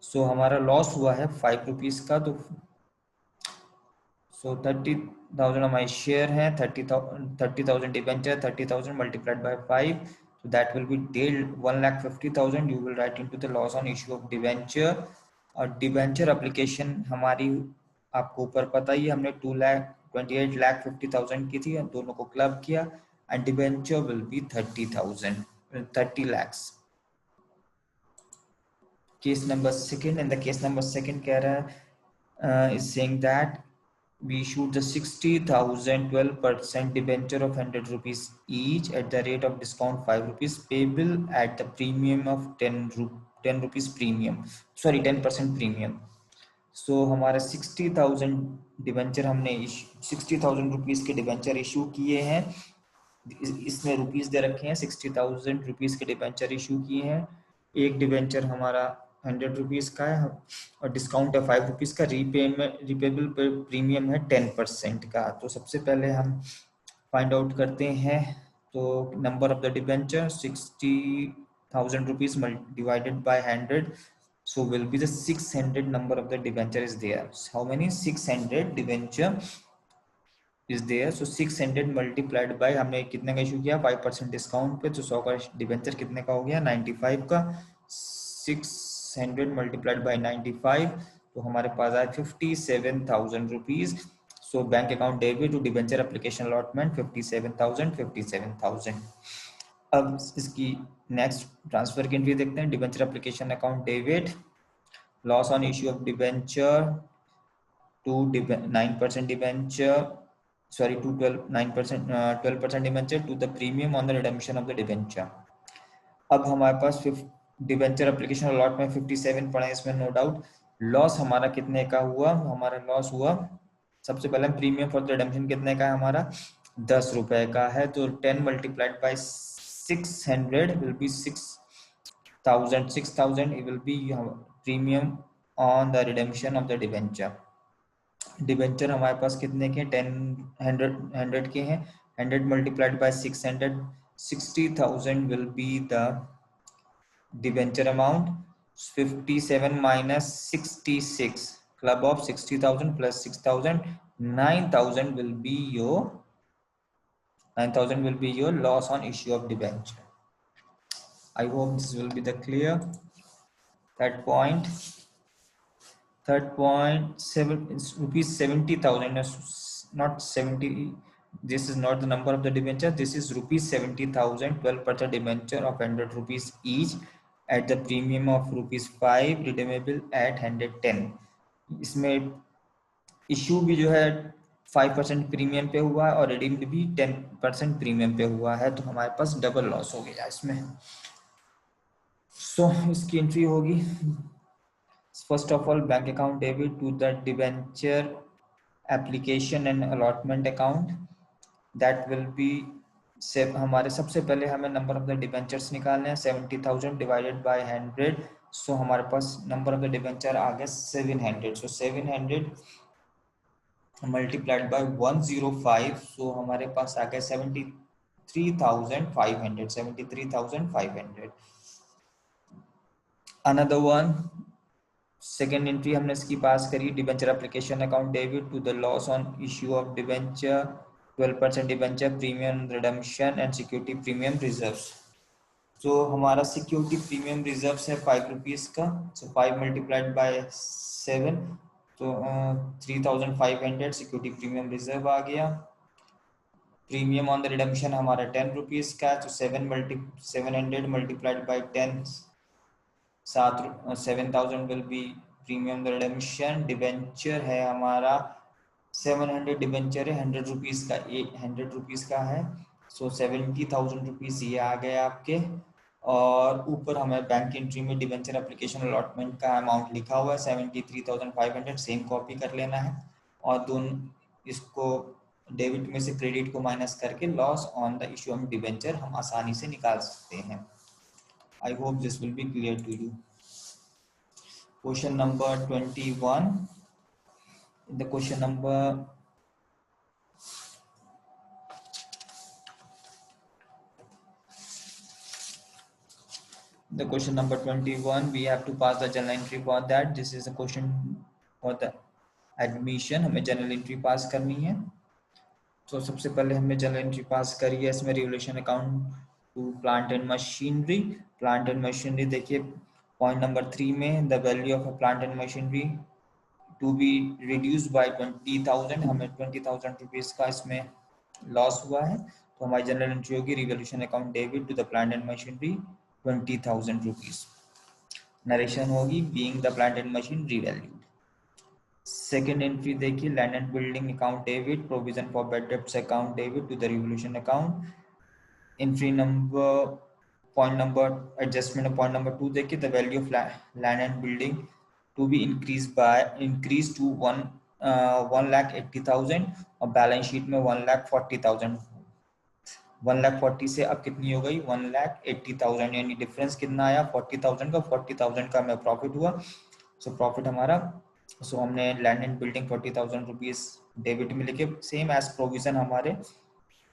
So हमारा loss हुआ है 5 rupees का। तो 30,000 हमारी शेयर है, 30,000 debenture, 30,000 multiplied by 5, so that will be till 1,50,000 you will write into the loss on issue of debenture। और debenture application हमारी आपको ऊपर पता ही, हमने 28,50,000 की थी, दोनों को क्लब किया and debenture will be 30,000, 30 lakhs. Case number second, and the case number second कह रहा है is saying that we issued the 60,000 12% debenture of 100 rupees each at the rate of discount 5 rupees payable at the premium of 10 rupees premium, sorry 10% premium. So हमारा 60,000 debenture हमने 60,000 rupees के debenture issue किए हैं। इसमें rupees दे रखे हैं, 60,000 rupees के debenture issue किए हैं। एक डिबेंचर हमारा 100 रुपीज का है और डिस्काउंट है 5 रुपीज का, रिपेबल प्रीमियम है 10% का। तो सबसे पहले हम फाइंड आउट करते हैं। तो number of the debenture 60,000 rupees divided by 100, so will be the 600 number of the debenture is there. How many? 600 debenture is there. So 600 multiplied by, हमने कितने का इशू किया 5% डिस्काउंट पे, तो 100 का डिबेंचर कितने का हो गया 95 का। 600 मल्टीप्लाइड बाय 95, तो हमारे पास आया 57,000 rupees. So bank account debit to debenture application allotment 57,000। अब इसकी नेक्स्ट ट्रांसफर की एंट्री देखते हैं। Debenture application account debit, loss on issue of debenture to 9% debenture, sorry to 12% debenture to the premium on the redemption of the debenture. अब हमारे पास debenture application allot में 57 पड़ा है, इसमें नो डाउट। लॉस हमारा कितने का हुआ? हमारा लॉस हुआ, सबसे पहले प्रीमियम फॉर द रिडेम्पशन कितने का है हमारा 10 रुपए का है, तो 10 multiplied by 600 will be 6,000 it will be premium on the redemption of the debenture. Debenture हमारे पास कितने के 100 के हैं 100 multiplied by 600 60,000 will be the debenture amount 57 minus 66 club of 60,000 plus 6,000 9,000 will be your 9,000 will be your loss on issue of debenture. I hope this will be the clear. Third point 7 is rupees 70,000 not 70. This is not the number of the debenture. This is rupees 70,000 12% debenture of 100 rupees each at the premium of rupees 5 redeemable at 110. इसमें issue भी जो है 5% premium पे हुआ है और redeemed भी 10% premium पे हुआ है, तो हमारे पास डबल लॉस हो गया इसमें. सो इसकी एंट्री होगी first of all bank account debit to the debenture application and allotment account. That will be हमारे सबसे पहले हमें नंबर ऑफ द डिबेंचर्स निकालने हैं 70,000 डिवाइडेड बाय 100. सो हमारे पास नंबर ऑफ द डिबेंचर आ गया 700. सो 700 मल्टीप्लाइड बाय 105. सो हमारे पास आ गया 73,500. अनदर वन सेकेंड एंट्री हमने इसकी पास करी debenture application account debit to the loss on issue of debenture 12% debenture premium redemption and security premium reserves. तो हमारा security premium reserves है 5 rupees का. सो 5 मल्टीप्लाइड बाय 7 तो 3,500 सिक्योरिटी प्रीमियम रिजर्व आ गया. प्रीमियम ऑन द रिडम्पशन हमारा 10 rupees का. तो 700 multiplied by 10 7,000 will be premium redemption. Debenture है हमारा 700 डिबेंचर है 100 रुपीज का 100 रुपीज का है. सो 70,000 रुपीज ये आ गए आपके. और ऊपर हमें बैंक एंट्री में डिबेंचर एप्लीकेशन अलॉटमेंट का अमाउंट लिखा हुआ है 73,500. सेम कॉपी कर लेना है और दोनों इसको डेबिट में से क्रेडिट को माइनस करके loss on the issue of debenture हम आसानी से निकाल सकते हैं. I hope this will be clear to you. Question number 21. In the question number the question number 21, we have to pass the journal entry for that. This is a question for the admission. हमें journal entry पास करनी है. तो सबसे पहले हमने journal entry पास करी है. इसमें revaluation account to plant and machinery. Plant and machinery देखिए point number 3 में the value of a plant and machinery to be reduced by 20,000. हमें 20,000 रुपीज का इसमें लॉस हुआ है. तो हमारी जनरल एंट्री होगी revaluation account debit to the plant and machinery 20,000 rupees. Narration होगी being the plant and machine revalued. Second entry देखिए land and building account debit provision for bad debts account debit to the revaluation account. Entry number point number adjustment of point number 2 देखिए the value of land and building to be increased to 1,80,000 और balance sheet में 1,40,000. 1,40,000 से अब कितनी हो गई 1,80,000. यानी difference कितना आया 40,000 का. 40,000 का हमें प्रॉफिट हुआ. सो प्रॉफिट हमारा हमने land and building 40,000 rupees debit में लिखे सेम एज प्रोविजन. हमारे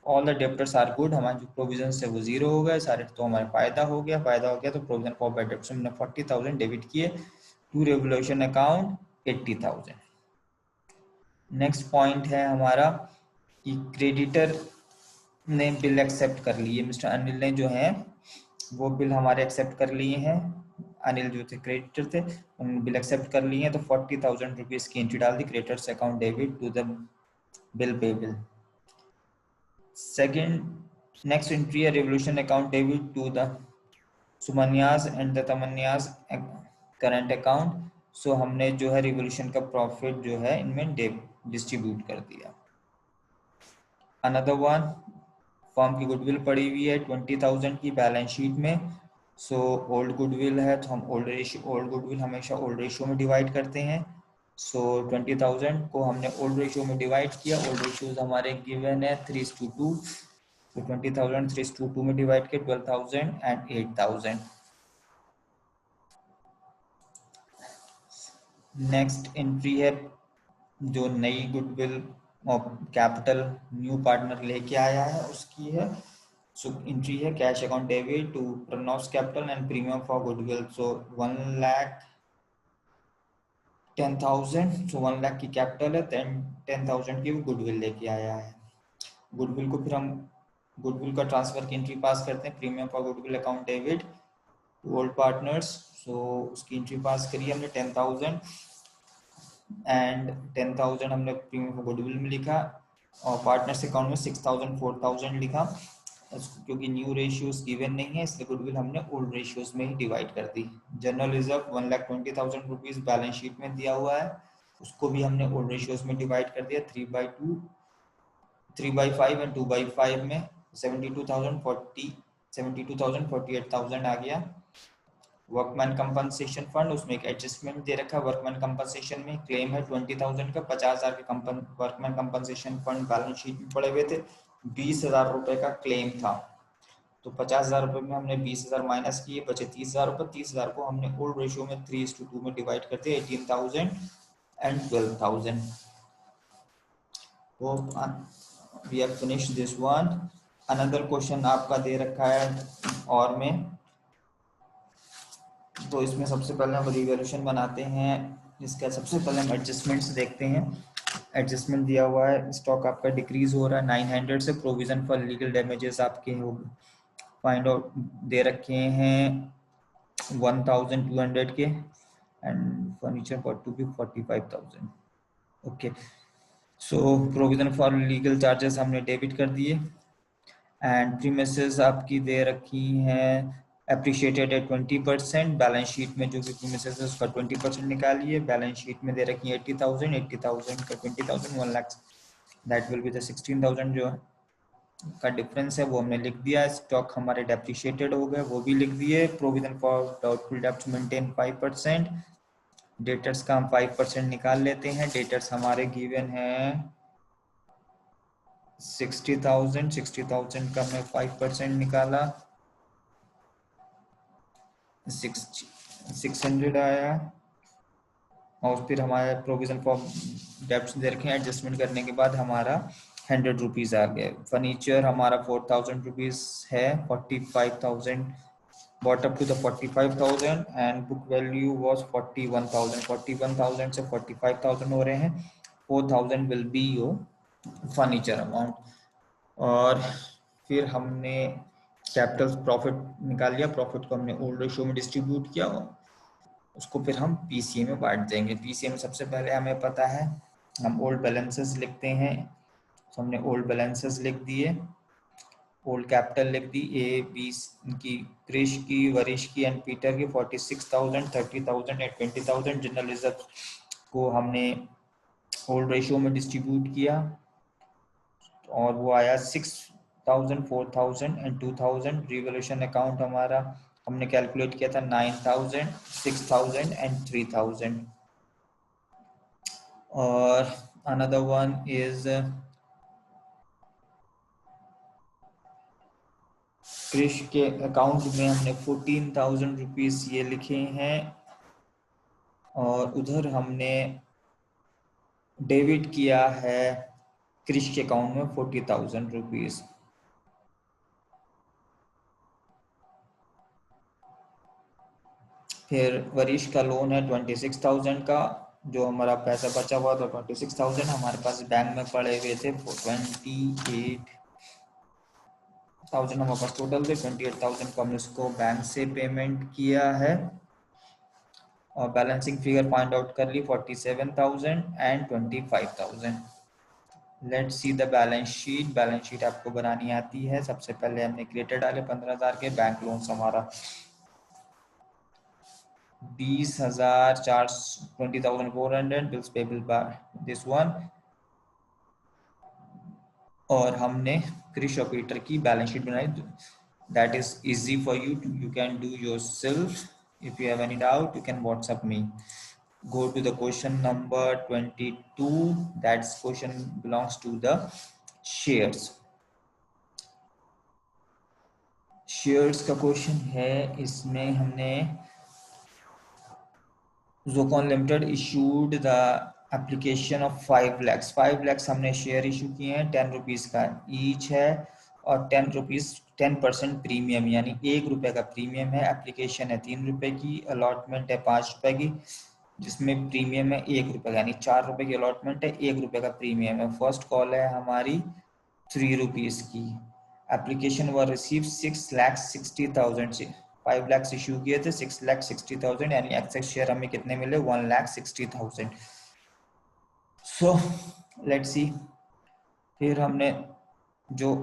all the debtors are good. हमारे जो प्रोविजन है वो जीरो हो गए सारे. तो हमारे फायदा हो गया तो प्रोविजन फॉर बैड डेब्ट्स हमने 40,000 डेबिट किए to revolution account 80,000. Next point है हमारा कि क्रेडिटर ने बिल एक्सेप्ट कर लिए. मिस्टर अनिल ने जो है वो बिल हमारे एक्सेप्ट कर लिए हैं. अनिल जो थे क्रेडिटर थे उन्होंने बिल एक्सेप्ट कर लिए हैं. तो 40,000 रुपीज की एंट्री डाल दी creditors account debit to the bill payable. Second next entry है revolution account debit to the सुमन्यास and the तमन्यास current account. सो हमने जो है revolution का प्रॉफिट जो है इनमें डिस्ट्रीब्यूट कर दिया. अनदर वन फर्म की गुडविल पड़ी हुई है 20,000 की बैलेंस शीट में. सो ओल्ड गुडविल है तो हम ओल्ड गुडविल हमेशा ओल्ड रेशियो में डिवाइड करते हैं. सो 20,000 को हमने ओल्ड रेशियो में डिवाइड किया. ओल्ड रेशियोज हमारे गिवन है 3:2. तो 20,000 3:2 में डिवाइड किया 12,000 एंड 8,000। नेक्स्ट एंट्री है जो नई गुडविल और कैपिटल न्यू पार्टनर लेके आया है उसकी है। सो एंट्री है कैश अकाउंट डेबिट टू प्रोनॉस capital and premium for goodwill. So 1,10,000, so 1 lakh की कैपिटल है, 10,000 की वो गुडविल लेके आया है। गुडविल को फिर हम गुडविल का ट्रांसफर की एंट्री पास करते हैं, premium for goodwill account debit to old partners. So उसकी एंट्री पास करी हमने 10,000 एंड 10,000 हमने प्रीमियम फॉर गुडविल में लिखा और पार्टनर्स अकाउंट में 6,000 4,000 लिखा। क्योंकि न्यू रेशियोज गिवन नहीं है इसलिए गुडविल हमने ओल्ड रेशियोज में ही डिवाइड कर दी। General reserve 1,20,000 rupees balance sheet में दिया हुआ है, उसको भी हमने ओल्ड रेशियोज में डिवाइड कर दिया 3/2, 3/5 एंड 2/5 में 72,000 48,000 आ गया। वर्कमैन कंपनसेशन फंड, उसमें एक एडजस्टमेंट दे रखा है। वर्कमैन कंपनसेशन में क्लेम है 20,000 का, 50,000 के workman compensation fund balance sheet में पड़े हुए थे, 20,000 रुपए का क्लेम था। तो 50,000 रुपए में हमने 20,000 माइनस किए, बचे 30,000 रुपए। 30,000 को हमने ओल्ड रेशियो में 3:2 में डिवाइड कर दिया 18,000 and 12,000। We have finished this one. Another question आपका दे रखा है और में, तो इसमें सबसे पहले हम रिवैल्यूएशन बनाते हैं। इसका सबसे पहले हम एडजस्टमेंट्स देखते हैं। एडजस्टमेंट दिया हुआ है, स्टॉक आपका डिक्रीज हो रहा है 900 से, प्रोविजन फॉर लीगल डैमेजेस आपके फाइंड आउट दे रखे हैं 1,200 के and furniture for to be 45,000। Okay, so provision for legal charges हमने डेबिट कर दिए एंड प्रीमिसेस आपकी दे रखी हैं अप्रिशिएटेड है 20%। बैलेंस शीट में जो भी प्रीमिसेस है उसका 20% निकालिए। बैलेंस शीट में दे रखी है 80,000, 80,000 का 20,000 1 lakh, that will be the 16,000 जो का डिफरेंस है वो हमने लिख दिया। स्टॉक हमारे डेप्रिशिएटेड हो गए वो भी लिख दिए। Provision for doubtful debts maintain 5%। Debtors का हम 5% निकाल लेते हैं। डेटर्स हमारे गिवन है 60,000, 60,000 का हमने 5% निकाला 600 आया। और फिर हमारे प्रोविजन फॉर डेब्ट्स दे रखे हैं, एडजस्टमेंट करने के बाद हमारा 100 रुपीज आ गए। फर्नीचर हमारा 4,000 रुपीज है, 45,000 bought up to the 45,000 and book value was 41,000। 41,000 से 45,000 हो रहे हैं, 4,000 will be your furniture amount। और फिर हमने कैपिटल प्रॉफिट निकाल लिया। प्रॉफिट को हमने ओल्ड रेशियो में डिस्ट्रीब्यूट किया, उसको फिर हम पीसीए में बांट देंगे। पीसीए में सबसे पहले हमें पता है हम ओल्ड बैलेंसेस लिखते हैं, तो हमने ओल्ड बैलेंसेस लिख दिए। ओल्ड कैपिटल लिख दी, ए बी की, क्रिश की, वरिश की एंड पीटर की 46,000, 30,000 एंड 20,000। जनरल रिजर्व को हमने ओल्ड रेशियो में डिस्ट्रीब्यूट किया और वो आया 6,000, 4,000 एंड 2,000। रिवॉल्यूशन अकाउंट हमारा हमने कैलकुलेट किया था 9,000, 6,000 एंड 3,000। और अनदर वन इज क्रिश के अकाउंट में हमने 14,000 रुपीज ये लिखे हैं और उधर हमने डेबिट किया है क्रिश के अकाउंट में 40,000 रुपीज। फिर वरिश का लोन है 26,000 का, जो हमारा पैसा बचा हुआ था 26,000 हमारे पास बैंक में पड़े हुए थे 28,000 हमारे पास टोटल थे। 28,000 को हमने उसको बैंक से पेमेंट किया है और बैलेंसिंग फिगर फाइंड आउट कर ली 47,000 and 25,000। Let's see the balance sheet. Balance sheet आपको बनानी आती है। सबसे पहले हमने क्रेडिटर डाले 15,000 के, बैंक लोन्स हमारा 20,000, 20,400 bills payable by this one. और हमने क्रिश और पीटर की बैलेंस शीट बनाई। That is easy for you, you can do yourself. If you have any doubt you can WhatsApp me. Go to the question number 22. That question belongs to the shares. Shares का question है, इसमें हमने Zocon Limited issued the application of 5 lakhs 5 lakhs हमने share issue किए हैं 10 rupees का each है और 10 रुपीज 10% प्रीमियम यानी ₹1 का प्रीमियम है। एप्लीकेशन है ₹3 की, अलॉटमेंट है ₹5 की, जिसमें प्रीमियम है ₹1 यानी ₹4 की अलॉटमेंट है, ₹1 का प्रीमियम है। फर्स्ट कॉल है हमारी ₹3 की। एप्लीकेशन वर रिसीव 6,60,000 से 5 लाख इशू किए थे, 6,60,000 यानी एक्सेस शेयर हमें कितने मिले 1,60,000। So let's see. फिर हमने जो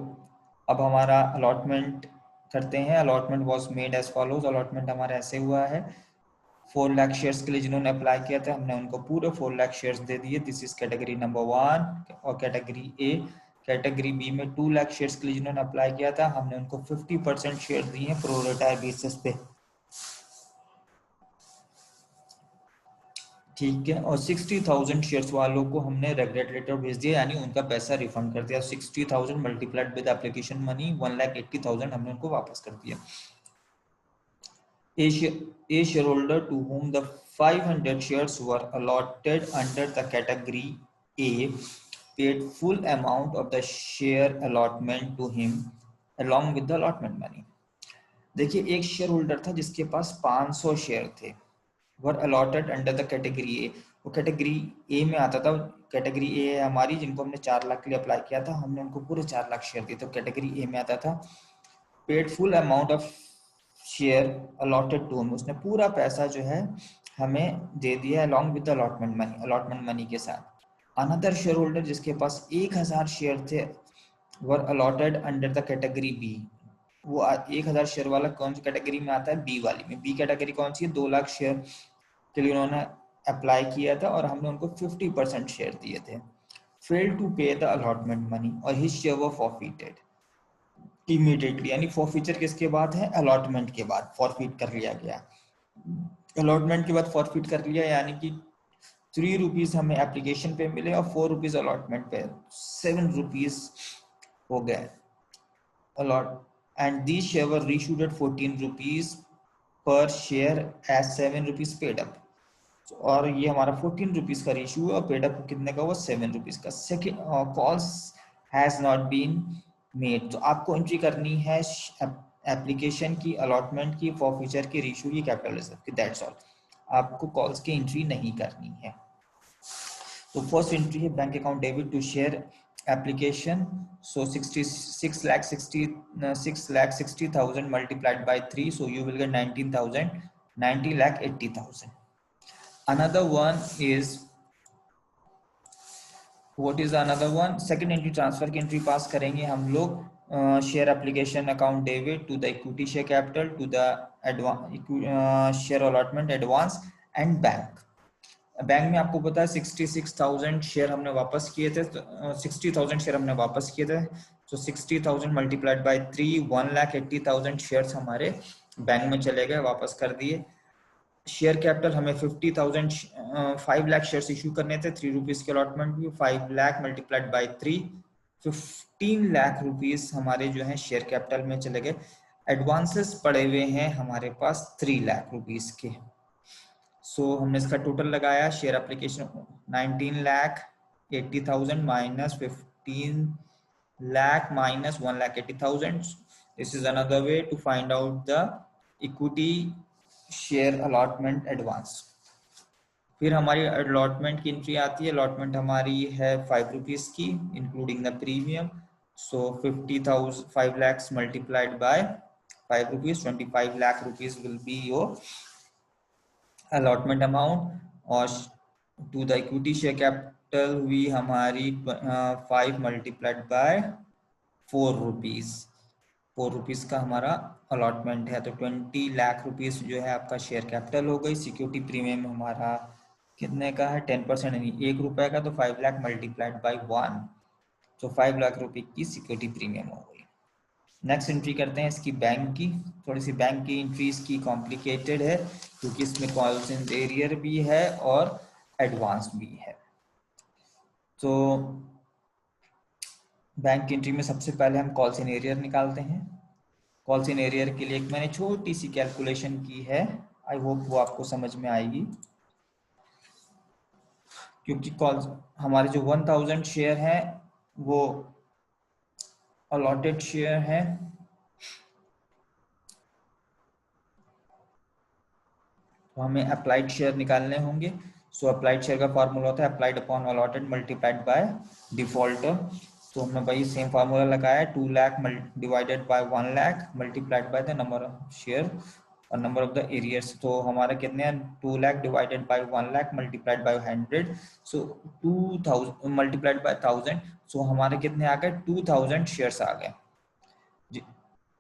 अब हमारा अलॉटमेंट करते हैं। Allotment was made as follows. Allotment हमारा ऐसे हुआ है, 4 लाख शेयर्स के लिए जिन्होंने अप्लाई किया था हमने उनको पूरे 4 लाख शेयर्स दे दिए। दिस इज कैटेगरी नंबर 1 और कैटेगरी ए। कैटेगरी बी में 2 लाख शेयर्स के लिए जिन्होंने अप्लाई किया था हमने उनको 50% शेयर दिए हैं प्रो रेटा बेसिस पे, ठीक है। और 60,000 शेयर्स वालों को हमने रेगुलेट लेटर भेज दिया यानी उनका पैसा रिफंड कर दिया। 60,000 मल्टीप्लाइड विद एप्लीकेशन मनी 1,80,000 हमने उनको वापस कर दिया। A shareholder to whom the 500 shares were allotted under the category A paid full amount of the share allotment to him along with the allotment money। देखिए, एक share holder था जिसके पास 500 share थे, were allotted under the category A. वो category A में आता था। Category A है हमारी जिनको हमने 4 लाख के लिए अप्लाई किया था, हमने उनको पूरे 4 लाख शेयर दिए, तो कैटेगरी ए में आता था। Paid full amount of share allotted to, उसने पूरा पैसा जो है हमें दे दिया अलॉन्ग विद अलॉटमेंट मनी के साथ। अनदर शेयर होल्डर जिसके पास 1000 शेयर थे were allotted under the category B. वो 1000 शेयर वाला कौन सी कैटेगरी में आता है? बी वाली में। बी कैटेगरी कौन सी है? 2 लाख शेयर के लिए उन्होंने अप्लाई किया था और हमने उनको 50% शेयर दिए थे। फेल टू पे द अलॉटमेंट मनी और हिज शेयर वर फॉरफिटेड इमीडिएटली, यानी फॉरफीचर किसके बाद है? अलॉटमेंट के बाद फॉरफिट कर लिया गया। अलॉटमेंट के बाद फॉरफिट कर लिया यानी कि ₹3 हमें एप्लीकेशन पे मिले और ₹4 अलॉटमेंट पे, ₹7 हो गए allot. And the share were reissued at ₹14 per share as ₹7 paid up. और ये हमारा ₹14 का रेशियो है और पेड अप कितने का हुआ? ₹7 का। Second, calls has not been made, तो आपको एंट्री करनी है एप्लीकेशन की, अलॉटमेंट की, फॉरफीचर की, रेशियो की, कैपिटल रिजर्व की, दैट्स ऑल। आपको कॉल्स की एंट्री नहीं करनी है। तो फर्स्ट एंट्री है bank account debit to share application. So 6,60,000 multiplied by 3, so you will get 90,80,000। Another one is, what is another one? Second entry transfer की entry pass करेंगे हम लोग। Share application account debit to the equity share capital to the share allotment advance and bank. Bank में आपको पता है 66,000 share हमने वापस किए थे, 60,000 शेयर हमने वापस किए थे। तो 60,000 मल्टीप्लाइड बाय 3, 1,80,000 शेयर्स हमारे बैंक में चले गए, वापस कर दिए। शेयर कैपिटल हमें 50,000 5 लाख शेयर्स इशू करने थे, ₹3 के अलॉटमेंट भी। 5 lakh multiplied bye 3, 15 lakh rupees हमारे जो है शेयर कैपिटल में चले गए। एडवांसेस पड़े हुए हैं हमारे पास 3 लाख रुपीस के। सो हमने इसका टोटल लगाया, share application 19,80,000 minus 15 lakh minus 1,80,000। This is another way to find out the equity share allotment advance। फिर हमारी अलॉटमेंट की एंट्री आती है। अलॉटमेंट हमारी है ₹5 की including the premium. So 50,000 5 lakhs multiplied by ₹5, 25 lakh rupees will be your allotment amount। और to the equity share capital हुई हमारी 5 multiplied by ₹4। ₹4 का हमारा अलॉटमेंट है, तो 20 लाख रुपीस जो है आपका शेयर कैपिटल हो गई। सिक्योरिटी प्रीमियम हमारा कितने का है? 10% यानी ₹1 का, तो 5 लाख मल्टीप्लाइड बाई 1, तो 5 लाख रुपए की सिक्योरिटी प्रीमियम हो गई। नेक्स्ट एंट्री करते हैं इसकी बैंक की। थोड़ी सी बैंक की एंट्रीज की कॉम्प्लिकेटेड है क्योंकि इसमें कॉल्स इन एरियर भी है और एडवांस भी है। तो बैंक की एंट्री में सबसे पहले हम कॉल्स इन एरियर निकालते हैं। कॉल्स इन एरियर के लिए एक मैंने छोटी सी कैलकुलेशन की है, आई होप वो आपको समझ में आएगी। क्योंकि कॉल्स हमारे जो 1000 शेयर हैं वो अलॉटेड शेयर हैं, तो हमें अप्लाइड शेयर निकालने होंगे। सो अप्लाइड शेयर का फॉर्मूला होता है applied upon allotted multiplied by default. तो हमने भाई सेम फार्मूला लगाया, 2 lakh divided by 1 lakh multiplied by the number of share और नंबर ऑफ द एरियर्स। तो हमारा कितने हैं, 2 lakh divided by 1 lakh multiplied bye 100, so 2000 multiplied by 1000, सो हमारे कितने आ गए, 2000 शेयर्स आ गए।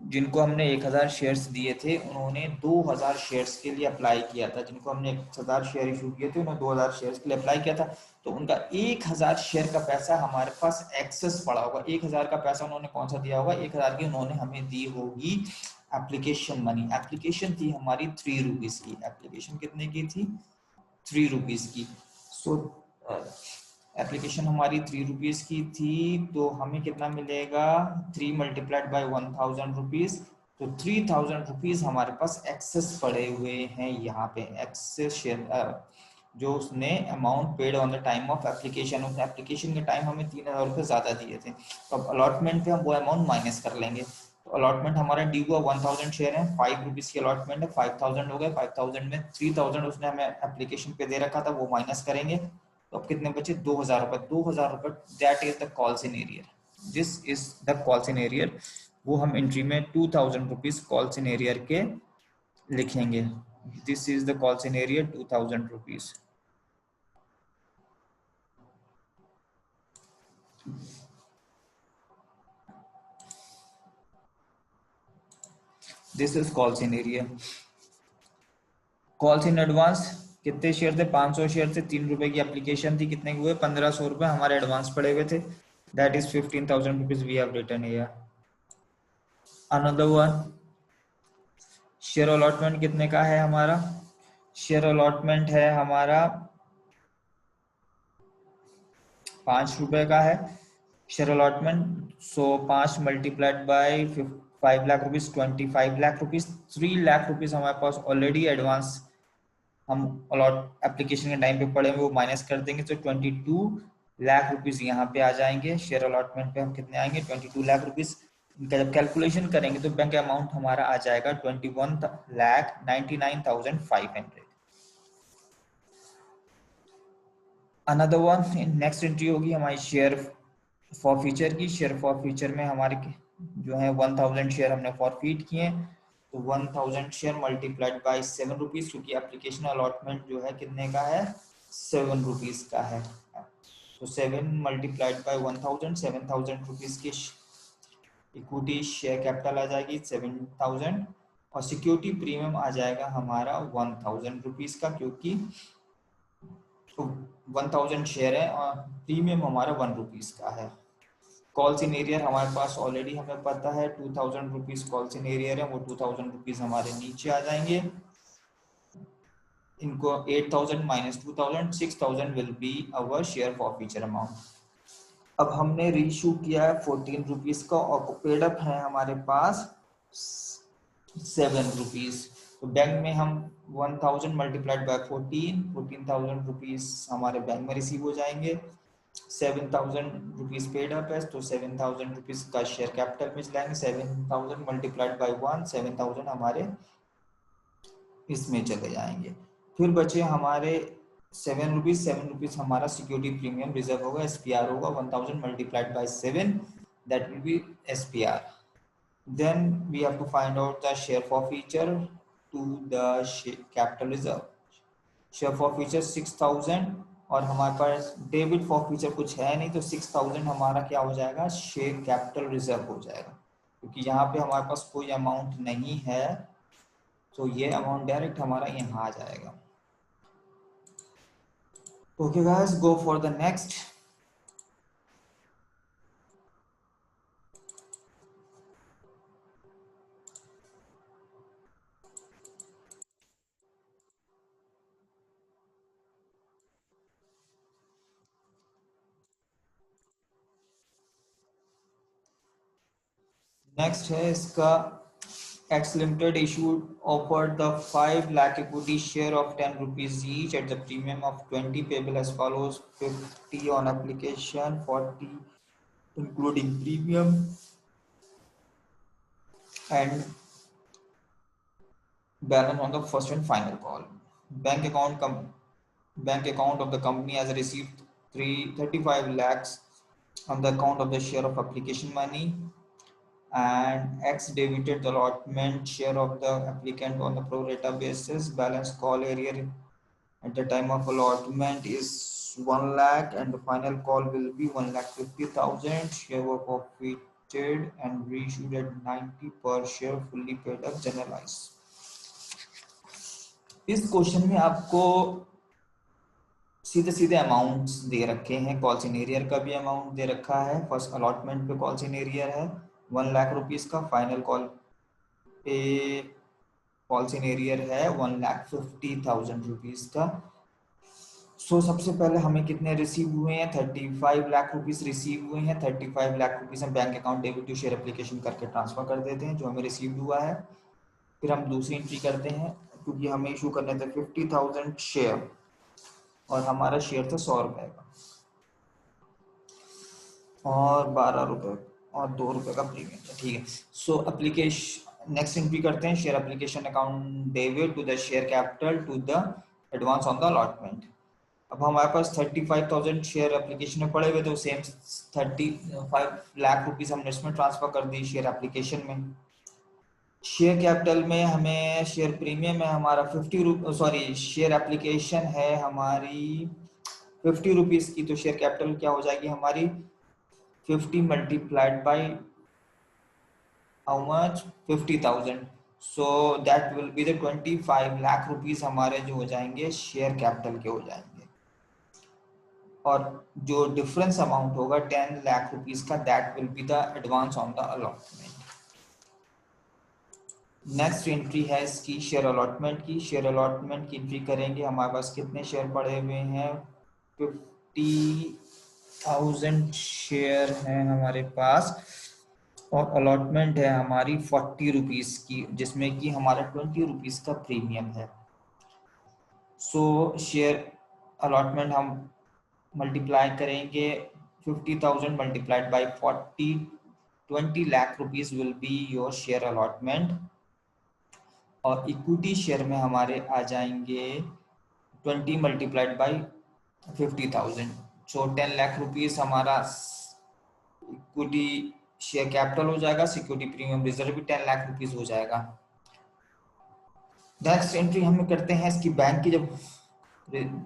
जिनको हमने 1000 शेयर्स दिए थे उन्होंने 2000 शेयर्स के लिए अप्लाई किया था, जिनको हमने 1000 शेयर इशू किए थे उन्होंने 2000 शेयर्स के लिए अप्लाई किया था। तो उनका 1000 शेयर का पैसा हमारे पास एक्सेस पड़ा होगा। 1000 का पैसा उन्होंने कौन सा दिया होगा, 1000 की उन्होंने हमें दी होगी एप्लीकेशन मनी। एप्लीकेशन थी हमारी 3 रुपीज की। एप्लीकेशन कितने की थी, 3 रुपीज की। सो एप्लीकेशन हमारी 3 रुपीज की थी, तो हमें कितना मिलेगा, 3 मल्टीप्लाइड बाय 1000 रुपीज, तो 3000 रुपीज हमारे पास एक्सेस पड़े हुए हैं यहाँ पे। एक्सेस शेयर जो उसने amount paid on the time of application, उस एप्लीकेशन के टाइम हमें 3000 रुपये ज्यादा दिए थे। तो अब अलॉटमेंट पे हम वो अमाउंट माइनस कर लेंगे। तो अलॉटमेंट हमारा ड्यू हुआ 1000 शेयर है, 5 रुपीज की अलॉटमेंट है, 5000 हो गए। 5000 में 3000 उसने हमें एप्लीकेशन पे दे रखा था, वो माइनस करेंगे तो अब कितने बचे, 2000 रुपए। 2000 रुपए, that is the calls in arrear. This is the calls in arrear. वो हम एंट्री में 2000 रुपीज कॉल्स इन एरियर के लिखेंगे। This is the calls in arrear 2000 rupees. This is calls in arrear. Calls in advance कितने share थे, 500 share थे, 3 रुपए की एप्लीकेशन थी, कितने हुए, 1500 रुपए हमारे एडवांस पड़े हुए थे। That is 15,000 rupees we have written here. Another one, share allotment कितने का है हमारा, शेयर अलॉटमेंट है हमारा 5 रुपए का है share allotment. So 5 multiplied by 5 lakh rupees, 25 lakh rupees. 3 लाख रुपीज हमारे पास ऑलरेडी एडवांस हम अलॉट एप्लीकेशन के टाइम पे पड़े हुए, वो माइनस कर देंगे तो 22 लाख रुपीज यहाँ पे आ जाएंगे। शेयर अलॉटमेंट पे हम कितने आएंगे, 22 लाख रुपीज। इनका जब कैलकुलेशन करेंगे तो बैंक अमाउंट हमारा आ जाएगा 21,99,500। अनदर वन, नेक्स्ट एंट्री होगी हमारी शेयर फॉर फ्यूचर की। शेयर फॉर फ्यूचर में हमारे जो है 1000 शेयर हमने फॉरफीट किए, तो 1000 शेयर मल्टीप्लाइड बाय 7 रुपीज, क्योंकि एप्लीकेशन अलॉटमेंट जो है कितने का है, 7 रुपीज का है। तो 7 मल्टीप्लाइड बाय 1000, 7000 रुपीज की इक्विटी शेयर कैपिटल आ जाएगी 7000, और सिक्योरिटी प्रीमियम आ जाएगा हमारा 1000 रुपीज का, क्योंकि तो 1000 शेयर है और प्रीमियम हमारा 1 रुपीज का है। कॉल्स इन एरियर हमारे पास ऑलरेडी हमें पता है 2000 रुपीज कॉल्स इन एरियर है, वो 2000 रुपीज हमारे नीचे आ जाएंगे। इनको 8000 minus 2000, 6000 will be our share for future amount. अब हमने रीइशू किया है 14 रुपीज का और पेड अप है हमारे पास 7 रुपीज। तो बैंक में हम 1000 मल्टीप्लाइड बाय 14,000 रुपीज हमारे बैंक में रिसीव हो जाएंगे। 7000 रुपीज पेड अप है, तो 7000 रुपीज का शेयर कैपिटल में चलाएंगे। 7000 मल्टीप्लाइड बाय 1, 7000 हमारे इसमें चले जाएंगे। फिर बचे हमारे 7 रुपीज हमारा सिक्योरिटी प्रीमियम रिजर्व होगा, एसपीआर होगा 1000 multiplied by 7, that will B SPR. Then we have to find out the share forfeiture to the capital reserve. Share forfeiture 6000, और हमारे पास डेबिट forfeiture कुछ है नहीं, तो 6000 हमारा क्या हो जाएगा, शेयर कैपिटल रिजर्व हो जाएगा, क्योंकि यहाँ पे हमारे पास कोई अमाउंट नहीं है, तो ये अमाउंट डायरेक्ट हमारा यहाँ आ जाएगा। Okay guys, go for the next. Next है इसका X Limited issued offered the 5 lakh equity share of 10 rupees each at the premium of 20 payable as follows: 50 on application, 40 including premium, and balance on the first and final call. Bank account bank account of the company has received 35 lakhs on the account of the share of application money, and X debited the allotment share of the applicant on the pro rata basis. Balance call area at the time of allotment is 1 lakh, and the final call will be 1,50,000. Share were forfeited and reissued at 90 per share, fully paid up, generalized. इस question में आपको सीधे सीधे amounts दे रखे हैं। Call सिनेरियर का भी amount दे रखा है। फर्स्ट अलॉटमेंट पे कॉल सिनेरियर है 1 लाख रुपीस का, फाइनल कॉल पे कॉल सिनेरियर है 1,50,000 रुपीस का। सो सबसे पहले हमें कितने रिसीव हुए हैं? 35 लाख रुपीस रिसीव हुए हैं। 35 लाख रुपीस हम bank account debit to share application करके ट्रांसफर कर देते हैं जो हमें रिसीव हुआ है। फिर हम दूसरी एंट्री करते हैं, क्योंकि हमें इशू करने थे 50,000 शेयर और हमारा शेयर था 100 रुपए का, और 12 रुपए और 2 रुपए का प्रीमियम था। ठीक है। सो एप्लीकेशन नेक्स्ट एंट्री करते हैं, share application account debit to the share capital to the advance on the allotment. अब हमारे पास 35,000 शेयर एप्लीकेशन में पड़े हुए थे, सेम 35 लाख रुपीस हमने इसमें ट्रांसफर कर दी शेयर एप्लीकेशन में। शेयर कैपिटल में हमें शेयर प्रीमियम है हमारा 50 रुपये, सॉरी शेयर एप्लीकेशन है हमारी 50 रुपीस की, तो शेयर कैपिटल क्या हो जाएगी हमारी 50 multiplied by how much 50,000, so that will be the 25 lakh rupees हमारे जो हो जाएंगे शेयर कैपिटल के हो जाएंगे, और जो डिफरेंस अमाउंट होगा 10 लाख रुपीस का, that will be the advance on the allotment. Next entry है इसकी शेयर अलॉटमेंट की। शेयर अलॉटमेंट की एंट्री करेंगे, हमारे पास कितने शेयर पड़े हुए हैं? 50,000 शेयर हैं हमारे पास, और अलॉटमेंट है हमारी 40 रुपीस की, जिसमें कि हमारा 20 रुपीस का प्रीमियम है। सो शेयर अलॉटमेंट हम मल्टीप्लाई करेंगे 50,000 multiplied by 40, 20 lakh rupees will be your share allotment, और इक्विटी शेयर में हमारे आ जाएंगे 20 multiplied by 50,000, so 10 lakh rupees हमारा इक्विटी शेयर कैपिटल हो जाएगा। सिक्योरिटी प्रीमियम रिजर्व भी 10 लाख रुपीस हो जाएगा। नेक्स्ट एंट्री हम करते हैं इसकी बैंक की, जब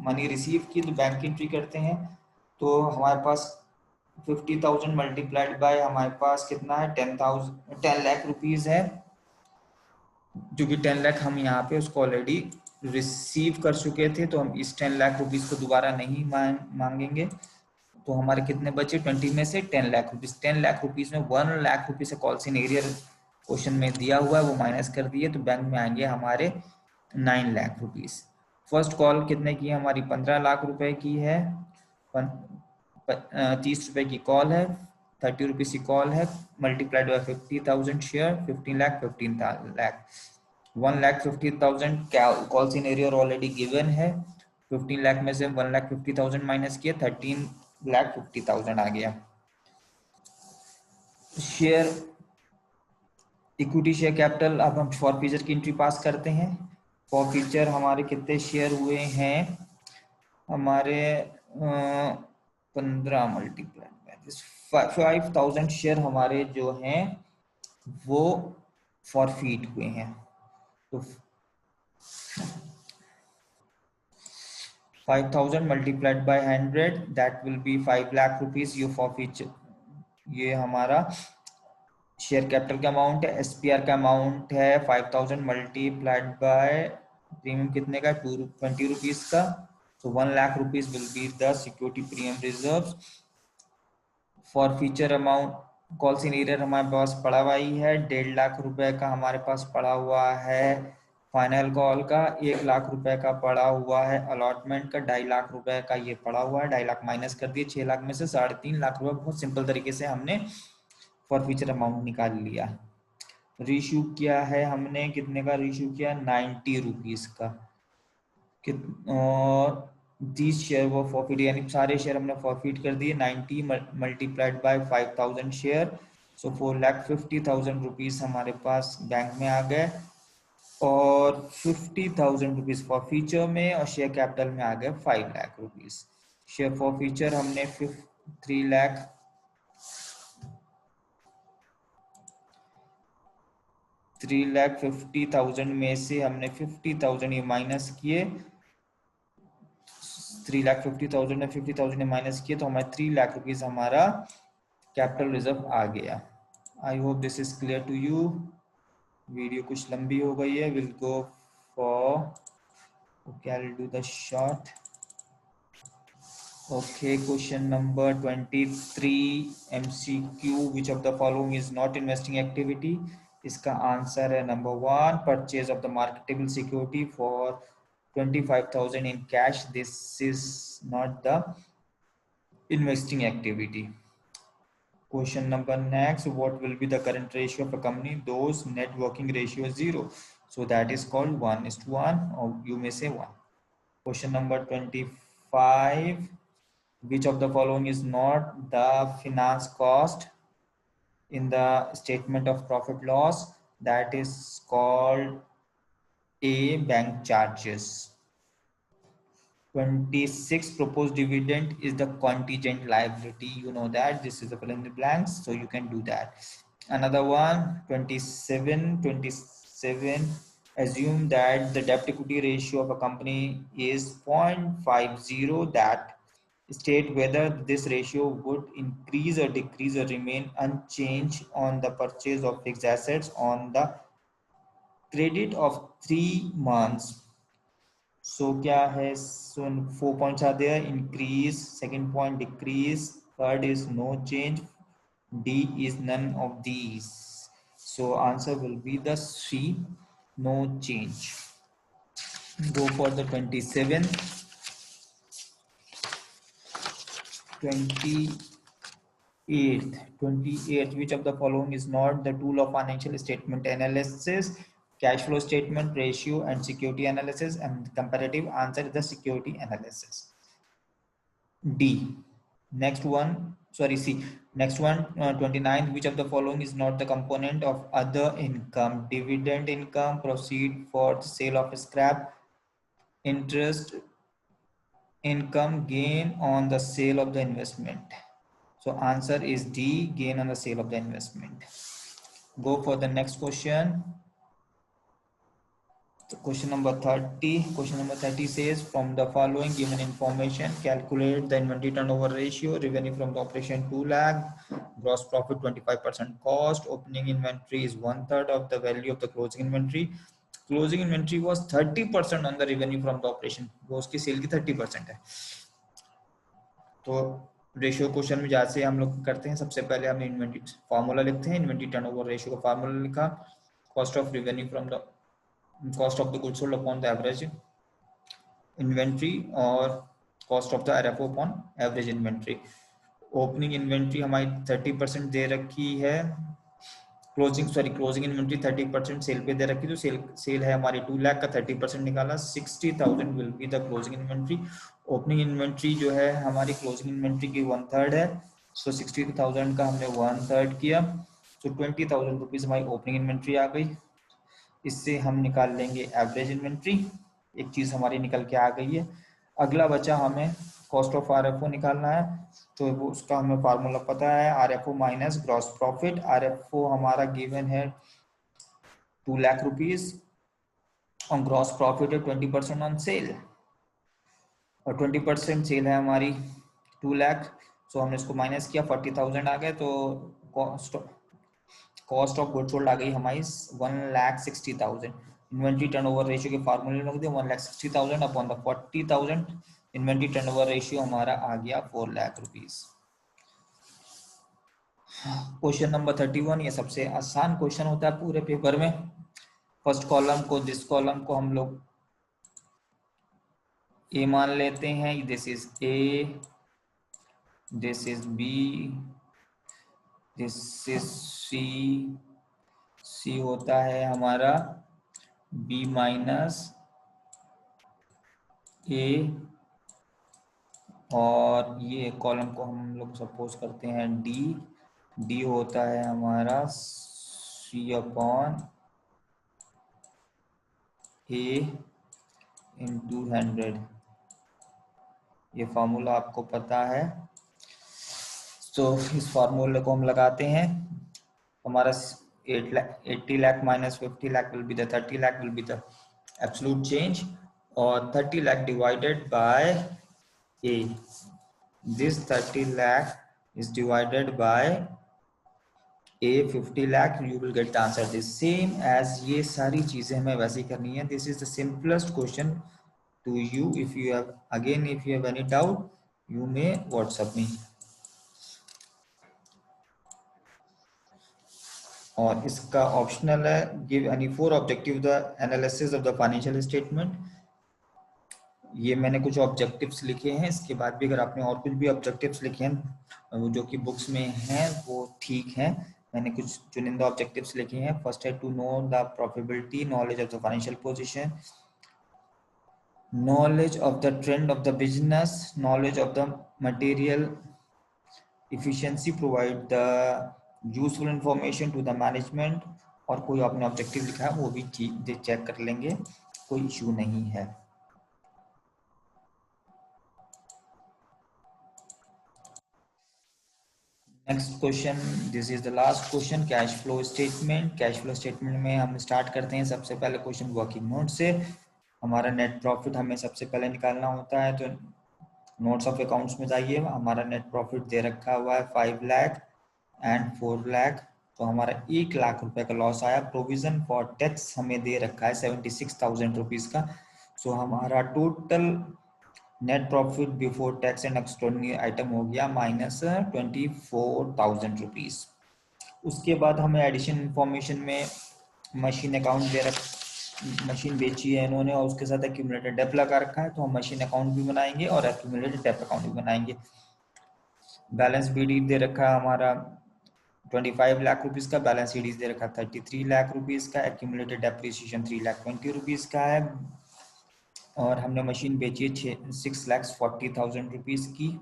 मनी रिसीव की तो बैंक की एंट्री करते हैं, तो हमारे पास 50,000 मल्टीप्लाइड बाय हमारे पास कितना है 10 लाख रुपीस है, जो कि 10 लाख हम यहाँ पे उसको ऑलरेडी रिसीव कर चुके थे, तो हम इस 10 लाख रुपीस को दोबारा नहीं मांगेंगे। तो हमारे कितने बचे 20 में से 10 लाख रुपीस। 10 लाख रुपीस में 1 लाख रुपीस कॉल सिनेरियर क्वेश्चन में दिया हुआ है, वो माइनस कर दिए, तो बैंक में आएंगे हमारे 9 लाख रुपीस। फर्स्ट कॉल कितने की हमारी 15 लाख रुपए की है, 30 रुपए की कॉल है, 30 रुपीज की कॉल है, multiplied by 50,000 share, 15 lakh 15 lakh 1,50,000 call scenario already given है। 15 लाख में से 1,50,000 माइनस किया, 13,50,000 आ गया। शेयर इक्विटी शेयर कैपिटल, अब हम फॉर फ्यूचर की एंट्री पास करते हैं। फॉर फ्यूचर हमारे कितने शेयर हुए हैं, हमारे 15 मल्टीप्लाइड 5,000 शेयर हमारे जो हैं वो फॉरफीट हुए हैं, तो 5,000 multiplied by 100 that will B 5 lakh rupees. ये फॉरफीचर, ये हमारा शेयर कैपिटल का अमाउंट है। एसपीआर का अमाउंट है 5,000 मल्टीप्लाइड बाय प्रीमियम कितने का 20 रुपीस का, तो 1 lakh rupees will be the security premium reserve. For future amount call scenario हमारे पास पड़ा हुआ ही है 1.5 लाख रुपए का हमारे पास पड़ा हुआ है। फाइनल कॉल का 1 लाख रुपए का पड़ा हुआ है। अलॉटमेंट का 2.5 लाख रुपए का ये पड़ा हुआ है। 2.5 लाख माइनस कर दिए, 6 लाख में से 3.5 लाख रुपए बहुत सिंपल तरीके से हमने फॉर फ्यूचर अमाउंट निकाल लिया। रीशू किया है हमने, कितने का रीशू किया, 90 रुपीज का। और 30 शेयर वो फॉरफिट, यानी सारे शेयर हमने फॉरफिट कर दिए। 90 multiplied by 5000 share, so 4,50,000 rupees हमारे पास बैंक में आ गए। और 50,000 रुपीज फॉर फ्यूचर में, और शेयर कैपिटल में आ गए 5 lakh rupees. Share for future हमने 3 लाख 3,50,000 में से हमने 50,000 ये माइनस किए, 3,50,000 में 50,000 ने माइनस किए, तो हमारे 3 लाख रुपीज हमारा कैपिटल रिजर्व आ गया। I hope this is clear to you. Video कुछ लंबी हो गई है, will go for, okay I will do the short. Okay, question number 23 MCQ, which of the following is not investing activity. इसका answer है number 1, purchase of the marketable security for 25,000 in cash. This is not the investing activity. Question number next, what will be the current ratio of a company? Those net working ratio is 0. So that is called 1:1, or you may say 1. Question number 25, which of the following is not the finance cost in the statement of profit loss? That is called A, bank charges. 26, proposed dividend is the contingent liability. You know that this is a fill in the blanks, so you can do that. Another one, 27, assume that the debt equity ratio of a company is 0.50. That state whether this ratio would increase or decrease or remain unchanged on the purchase of fixed assets on the credit of 3 months. So क्या है, so 4 points are there, increase, second point decrease, third is no change, D is none of these. So answer will be the C, no change. Go for the 27th. 28th, which of the following is not the tool of financial statement analysis? Cash flow statement, ratio and security analysis, and comparative answer is the security analysis. D. Next one, sorry, C. Next one, 29th, which of the following is not the component of other income? Dividend income, proceed for the sale of scrap, interest income, gain on the sale of the investment. So answer is D, gain on the sale of the investment. Go for the next question. So question number 30. Question number 30 says, from the following given information, calculate the inventory turnover ratio. Revenue from the operation 2 lakh, gross profit 25% cost, opening inventory is 1/3 of the value of the closing inventory. Closing inventory was 30% on the revenue from the operation, वो उसकी cell की 30% है। तो ratio question में जैसे हम लोग करते हैं, सबसे पहले हम इन्वेंट्री फार्मूला लिखते हैं, इन्वेंट्री टर्नओवर रेशियो का फार्मूला लिखा, cost of revenue from the cost of the goods sold upon the average inventory, और cost of the RFO upon average inventory. Opening inventory हमारी 30% दे रखी है, क्लोजिंग इन्वेंट्री 30% सेल पे दे रखी, तो सेल है हमारी 2 लाख का, 30% निकाला, 60,000 will be the closing inventory. Opening inventory जो है हमारी क्लोजिंग इन्वेंट्री की 1/3 है, सो 60,000 का हमने 1/3 किया, तो 20,000 रुपीज हमारी ओपनिंग इन्वेंट्री आ गई। इससे हम निकाल लेंगे एवरेज इन्वेंट्री, एक चीज हमारी निकल के आ गई है। अगला बचा हमें कॉस्ट ऑफ आरएफओ निकालना है, तो वो उसका हमें फार्मूला पता है, RFO minus gross profit. RFO हमारा गिवन है 2 लाख रुपीज, और ग्रॉस प्रॉफिट है 20% ऑन सेल, और 20% सेल है हमारी 2 लाख, सो हमने इसको माइनस किया, 40,000 आ गए, तो कॉस्ट ऑफ गुड्स सोल्ड आ गई हमारी 1,60,000। इन्वेंट्री टर्नओवर रेशियो के फार्मूले लग दिए, 1,60,000 upon the 40,000, inventory turnover ratio हमारा आ गया 4 लाख रुपीज। क्वेश्चन नंबर 31, ये सबसे आसान क्वेश्चन होता है पूरे पेपर में। फर्स्ट कॉलम को, दिस कॉलम को हम लोग ए मान लेते हैं, this is A, this is B, this is C, C होता है हमारा बी माइनस ए, और ये कॉलम को हम लोग सपोज करते हैं डी। डी होता है हमारा सी अपॉन ए इंटू 100। ये फार्मूला आपको पता है, तो इस फार्मूले को हम लगाते हैं। हमारा 8 lakh 80 lakh minus 50 lakh will be the 30 lakh will be the absolute change, और 30 lakh divided by A, this 30 lakh is divided by a 50 lakh, you will get the answer the same as ये सारी चीजें हमें वैसे ही करनी है। This is the simplest question to you. If you have again if you have any doubt, you may WhatsApp me. और इसका optional है give any 4 objective the analysis of the financial statement। ये मैंने कुछ ऑब्जेक्टिव्स लिखे हैं, इसके बाद भी अगर आपने और कुछ भी ऑब्जेक्टिव्स लिखे हैं जो कि बुक्स में हैं वो ठीक है। मैंने कुछ चुनिंदा ऑब्जेक्टिव्स लिखे हैं। फर्स्ट है to know the profitability, knowledge of the financial position, knowledge of the trend of the business, knowledge of the material efficiency, provide the useful information to the management। और कोई आपने ऑब्जेक्टिव लिखा है वो भी चेक कर लेंगे, कोई इशू नहीं है। Next question, this is the last question, cash flow statement. Cash flow statement में हम स्टार्ट करते हैं सबसे पहले क्वेश्चन वर्किंग नोट से। हमारा नेट प्रॉफिट हमें सबसे पहले निकालना होता है, तो नोट्स ऑफ अकाउंट्स में जाइए। हमारा नेट प्रॉफिट दे रखा हुआ है 5 लाख एंड 4 लाख, तो हमारा 1 लाख रुपए का लॉस आया। प्रोविजन फॉर टैक्स हमें दे रखा है 76,000 रुपीज का। सो हमारा total net profit before tax and extraordinary item हो गया -24,000 रुपीज। उसके बाद हमें एडिशन इंफॉर्मेशन में मशीन अकाउंट दे रख, मशीन बेची है इन्होंने और उसके साथ एक्यूमुलेटेड डेप लगा रखा है, तो हम मशीन अकाउंट भी बनाएंगे और एक्यूमुलेटेड डेप अकाउंट भी बनाएंगे। बैलेंस बीडी दे रखा है हमारा 25 लाख रुपीज का, बैलेंस सीडीज दे रखा 33 लाख रुपीज का, एक्यूमुलेटेड डेप्रिसिएशन 3,20,000 रुपीज का है, और हमने मशीन बेची है 6,40,000 रुपीज की,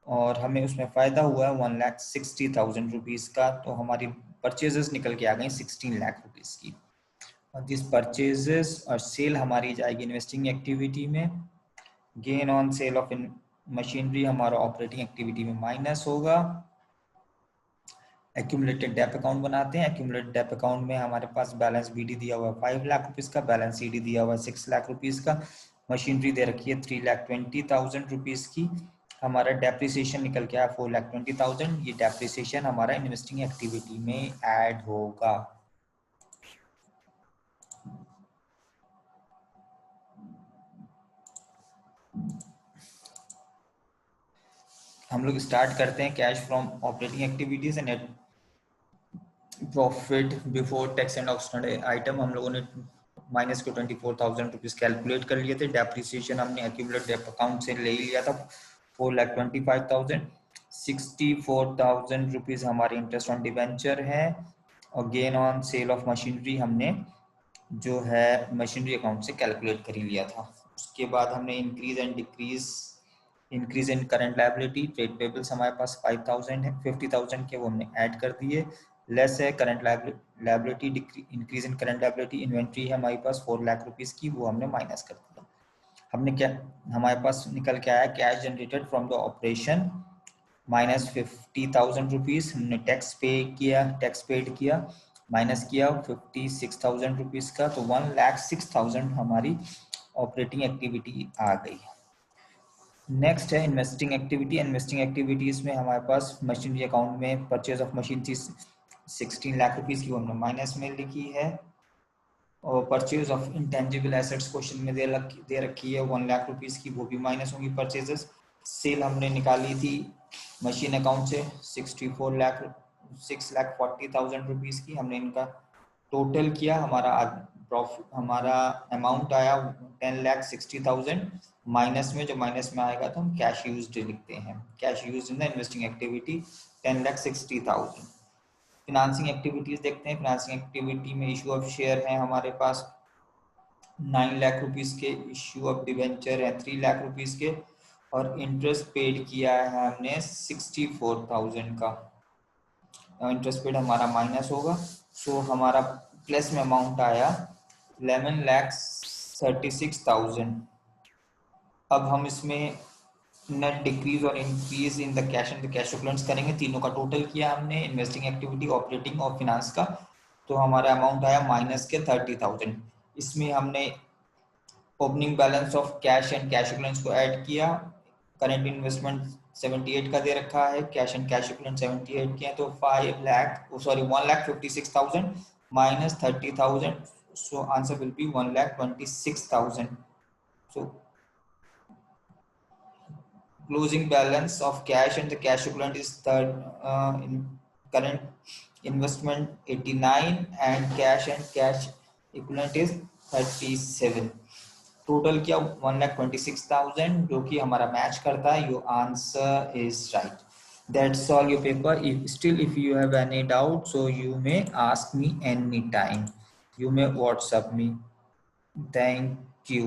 और हमें उसमें फ़ायदा हुआ है 1,60,000 रुपीज़ का। तो हमारी परचेजेस निकल के आ गई 16 लाख रुपीज़ की, और दिस परचेजेस और सेल हमारी जाएगी इन्वेस्टिंग एक्टिविटी में। Gain on sale of machinery हमारा ऑपरेटिंग एक्टिविटी में माइनस होगा। एक्यूमुलेटेड डेप अकाउंट बनाते हैं। एक्यूमुलेटेड डेप अकाउंट में हमारे पास बैलेंस बीडी दिया हुआ है 5 लाख रुपीज़ का, बैलेंस सीडी दिया हुआ है 6 लाख रुपीज़ का, मशीनरी दे रखी है 3,20,000 रुपीज़ की। हमारा डेप्रिसिएशन निकल के आया 4,20,000। ये डेप्रिसिएशन हमारा इन्वेस्टिंग एक्टिविटी में ऐड होगा। हम लोग स्टार्ट करते हैं cash from operating activities and net profit before tax and extraordinary item. हम लोगों ने माइनस के 24,000 रुपीज कैलकुलेट कर लिए थे। डेप्रिसिएशन हमने एक्यूमुलेटेड डेप अकाउंट से ले ही लिया था 4,25,000। 64,000 रुपीज हमारे इंटरेस्ट ऑन डिवेंचर है, और gain on sale of machinery हमने जो है मशीनरी अकाउंट से कैलकुलेट कर ही लिया था। उसके बाद हमने increase and decrease, increase in current liability, trade payables हमारे पास 5,000 है, 50,000 के वो हमने ऐड कर दिए। लेस है current liability, increase in current liability. Inventory है हमारे पास 4 लाख रुपीस की, वो हमने माइनस कर दिया। हमने क्या, हमारे पास निकल के आया cash generated from the operation -50,000 rupees. हमने टैक्स पे किया, टैक्स पेड किया, माइनस किया 56,000 रुपीज का, तो 1,06,000 हमारी ऑपरेटिंग एक्टिविटी आ गई। नेक्स्ट है इन्वेस्टिंग एक्टिविटी। इन्वेस्टिंग एक्टिविटीज में हमारे पास मशीनरी अकाउंट में परचेज ऑफ मशीन थी 16 लाख रुपीस की, वो हमने माइनस में लिखी है। और purchase of intangible assets question में दे रखी है 1 लाख रुपीस की, वो भी माइनस होंगी परचेजेस। सेल हमने निकाली थी मशीन अकाउंट से 6,40,000 रुपीस की, हमने इनका टोटल किया, हमारा प्रॉफिट, हमारा अमाउंट आया 10,60,000। माइनस में जो माइनस में आएगा तो हम कैश यूज्ड लिखते हैं, cash used in the investing activity 10,60,000। Financing activities देखते हैं। फिनांसिंग एक्टिविटी में इशू ऑफ शेयर है हमारे पास 9 लाख रुपीस के, इशू ऑफ डिवेंचर है 3 लाख रुपीस के, और इंटरेस्ट पेड किया है हमने 64,000 का। इंटरेस्ट पेड हमारा माइनस होगा, सो हमारा प्लस में अमाउंट आया 11,36,000। अब हम इसमें नेट डिक्रीज और increase in the cash and the cash equivalents करेंगे। तीनों का टोटल किया हमने, इन्वेस्टिंग एक्टिविटी, ऑपरेटिंग और फिनांस का, तो हमारा अमाउंट आया माइनस के 30,000। इसमें हमने opening balance of cash and cash equivalents को ऐड किया। करंट इन्वेस्टमेंट 78 का दे रखा है, कैश एंड कैश इक्विवेलेंट 78 के हैं, तो 1,56,000 minus 30,000, so answer will be 1,26,000. So closing balance of cash and the cash equivalent is in current investment 89 and cash equivalent is 37. Total किया 1,26,000, जो कि हमारा मैच करता है। Your answer is right. That's all your paper. if you have any doubt, so you may ask me anytime. You may WhatsApp me. Thank you.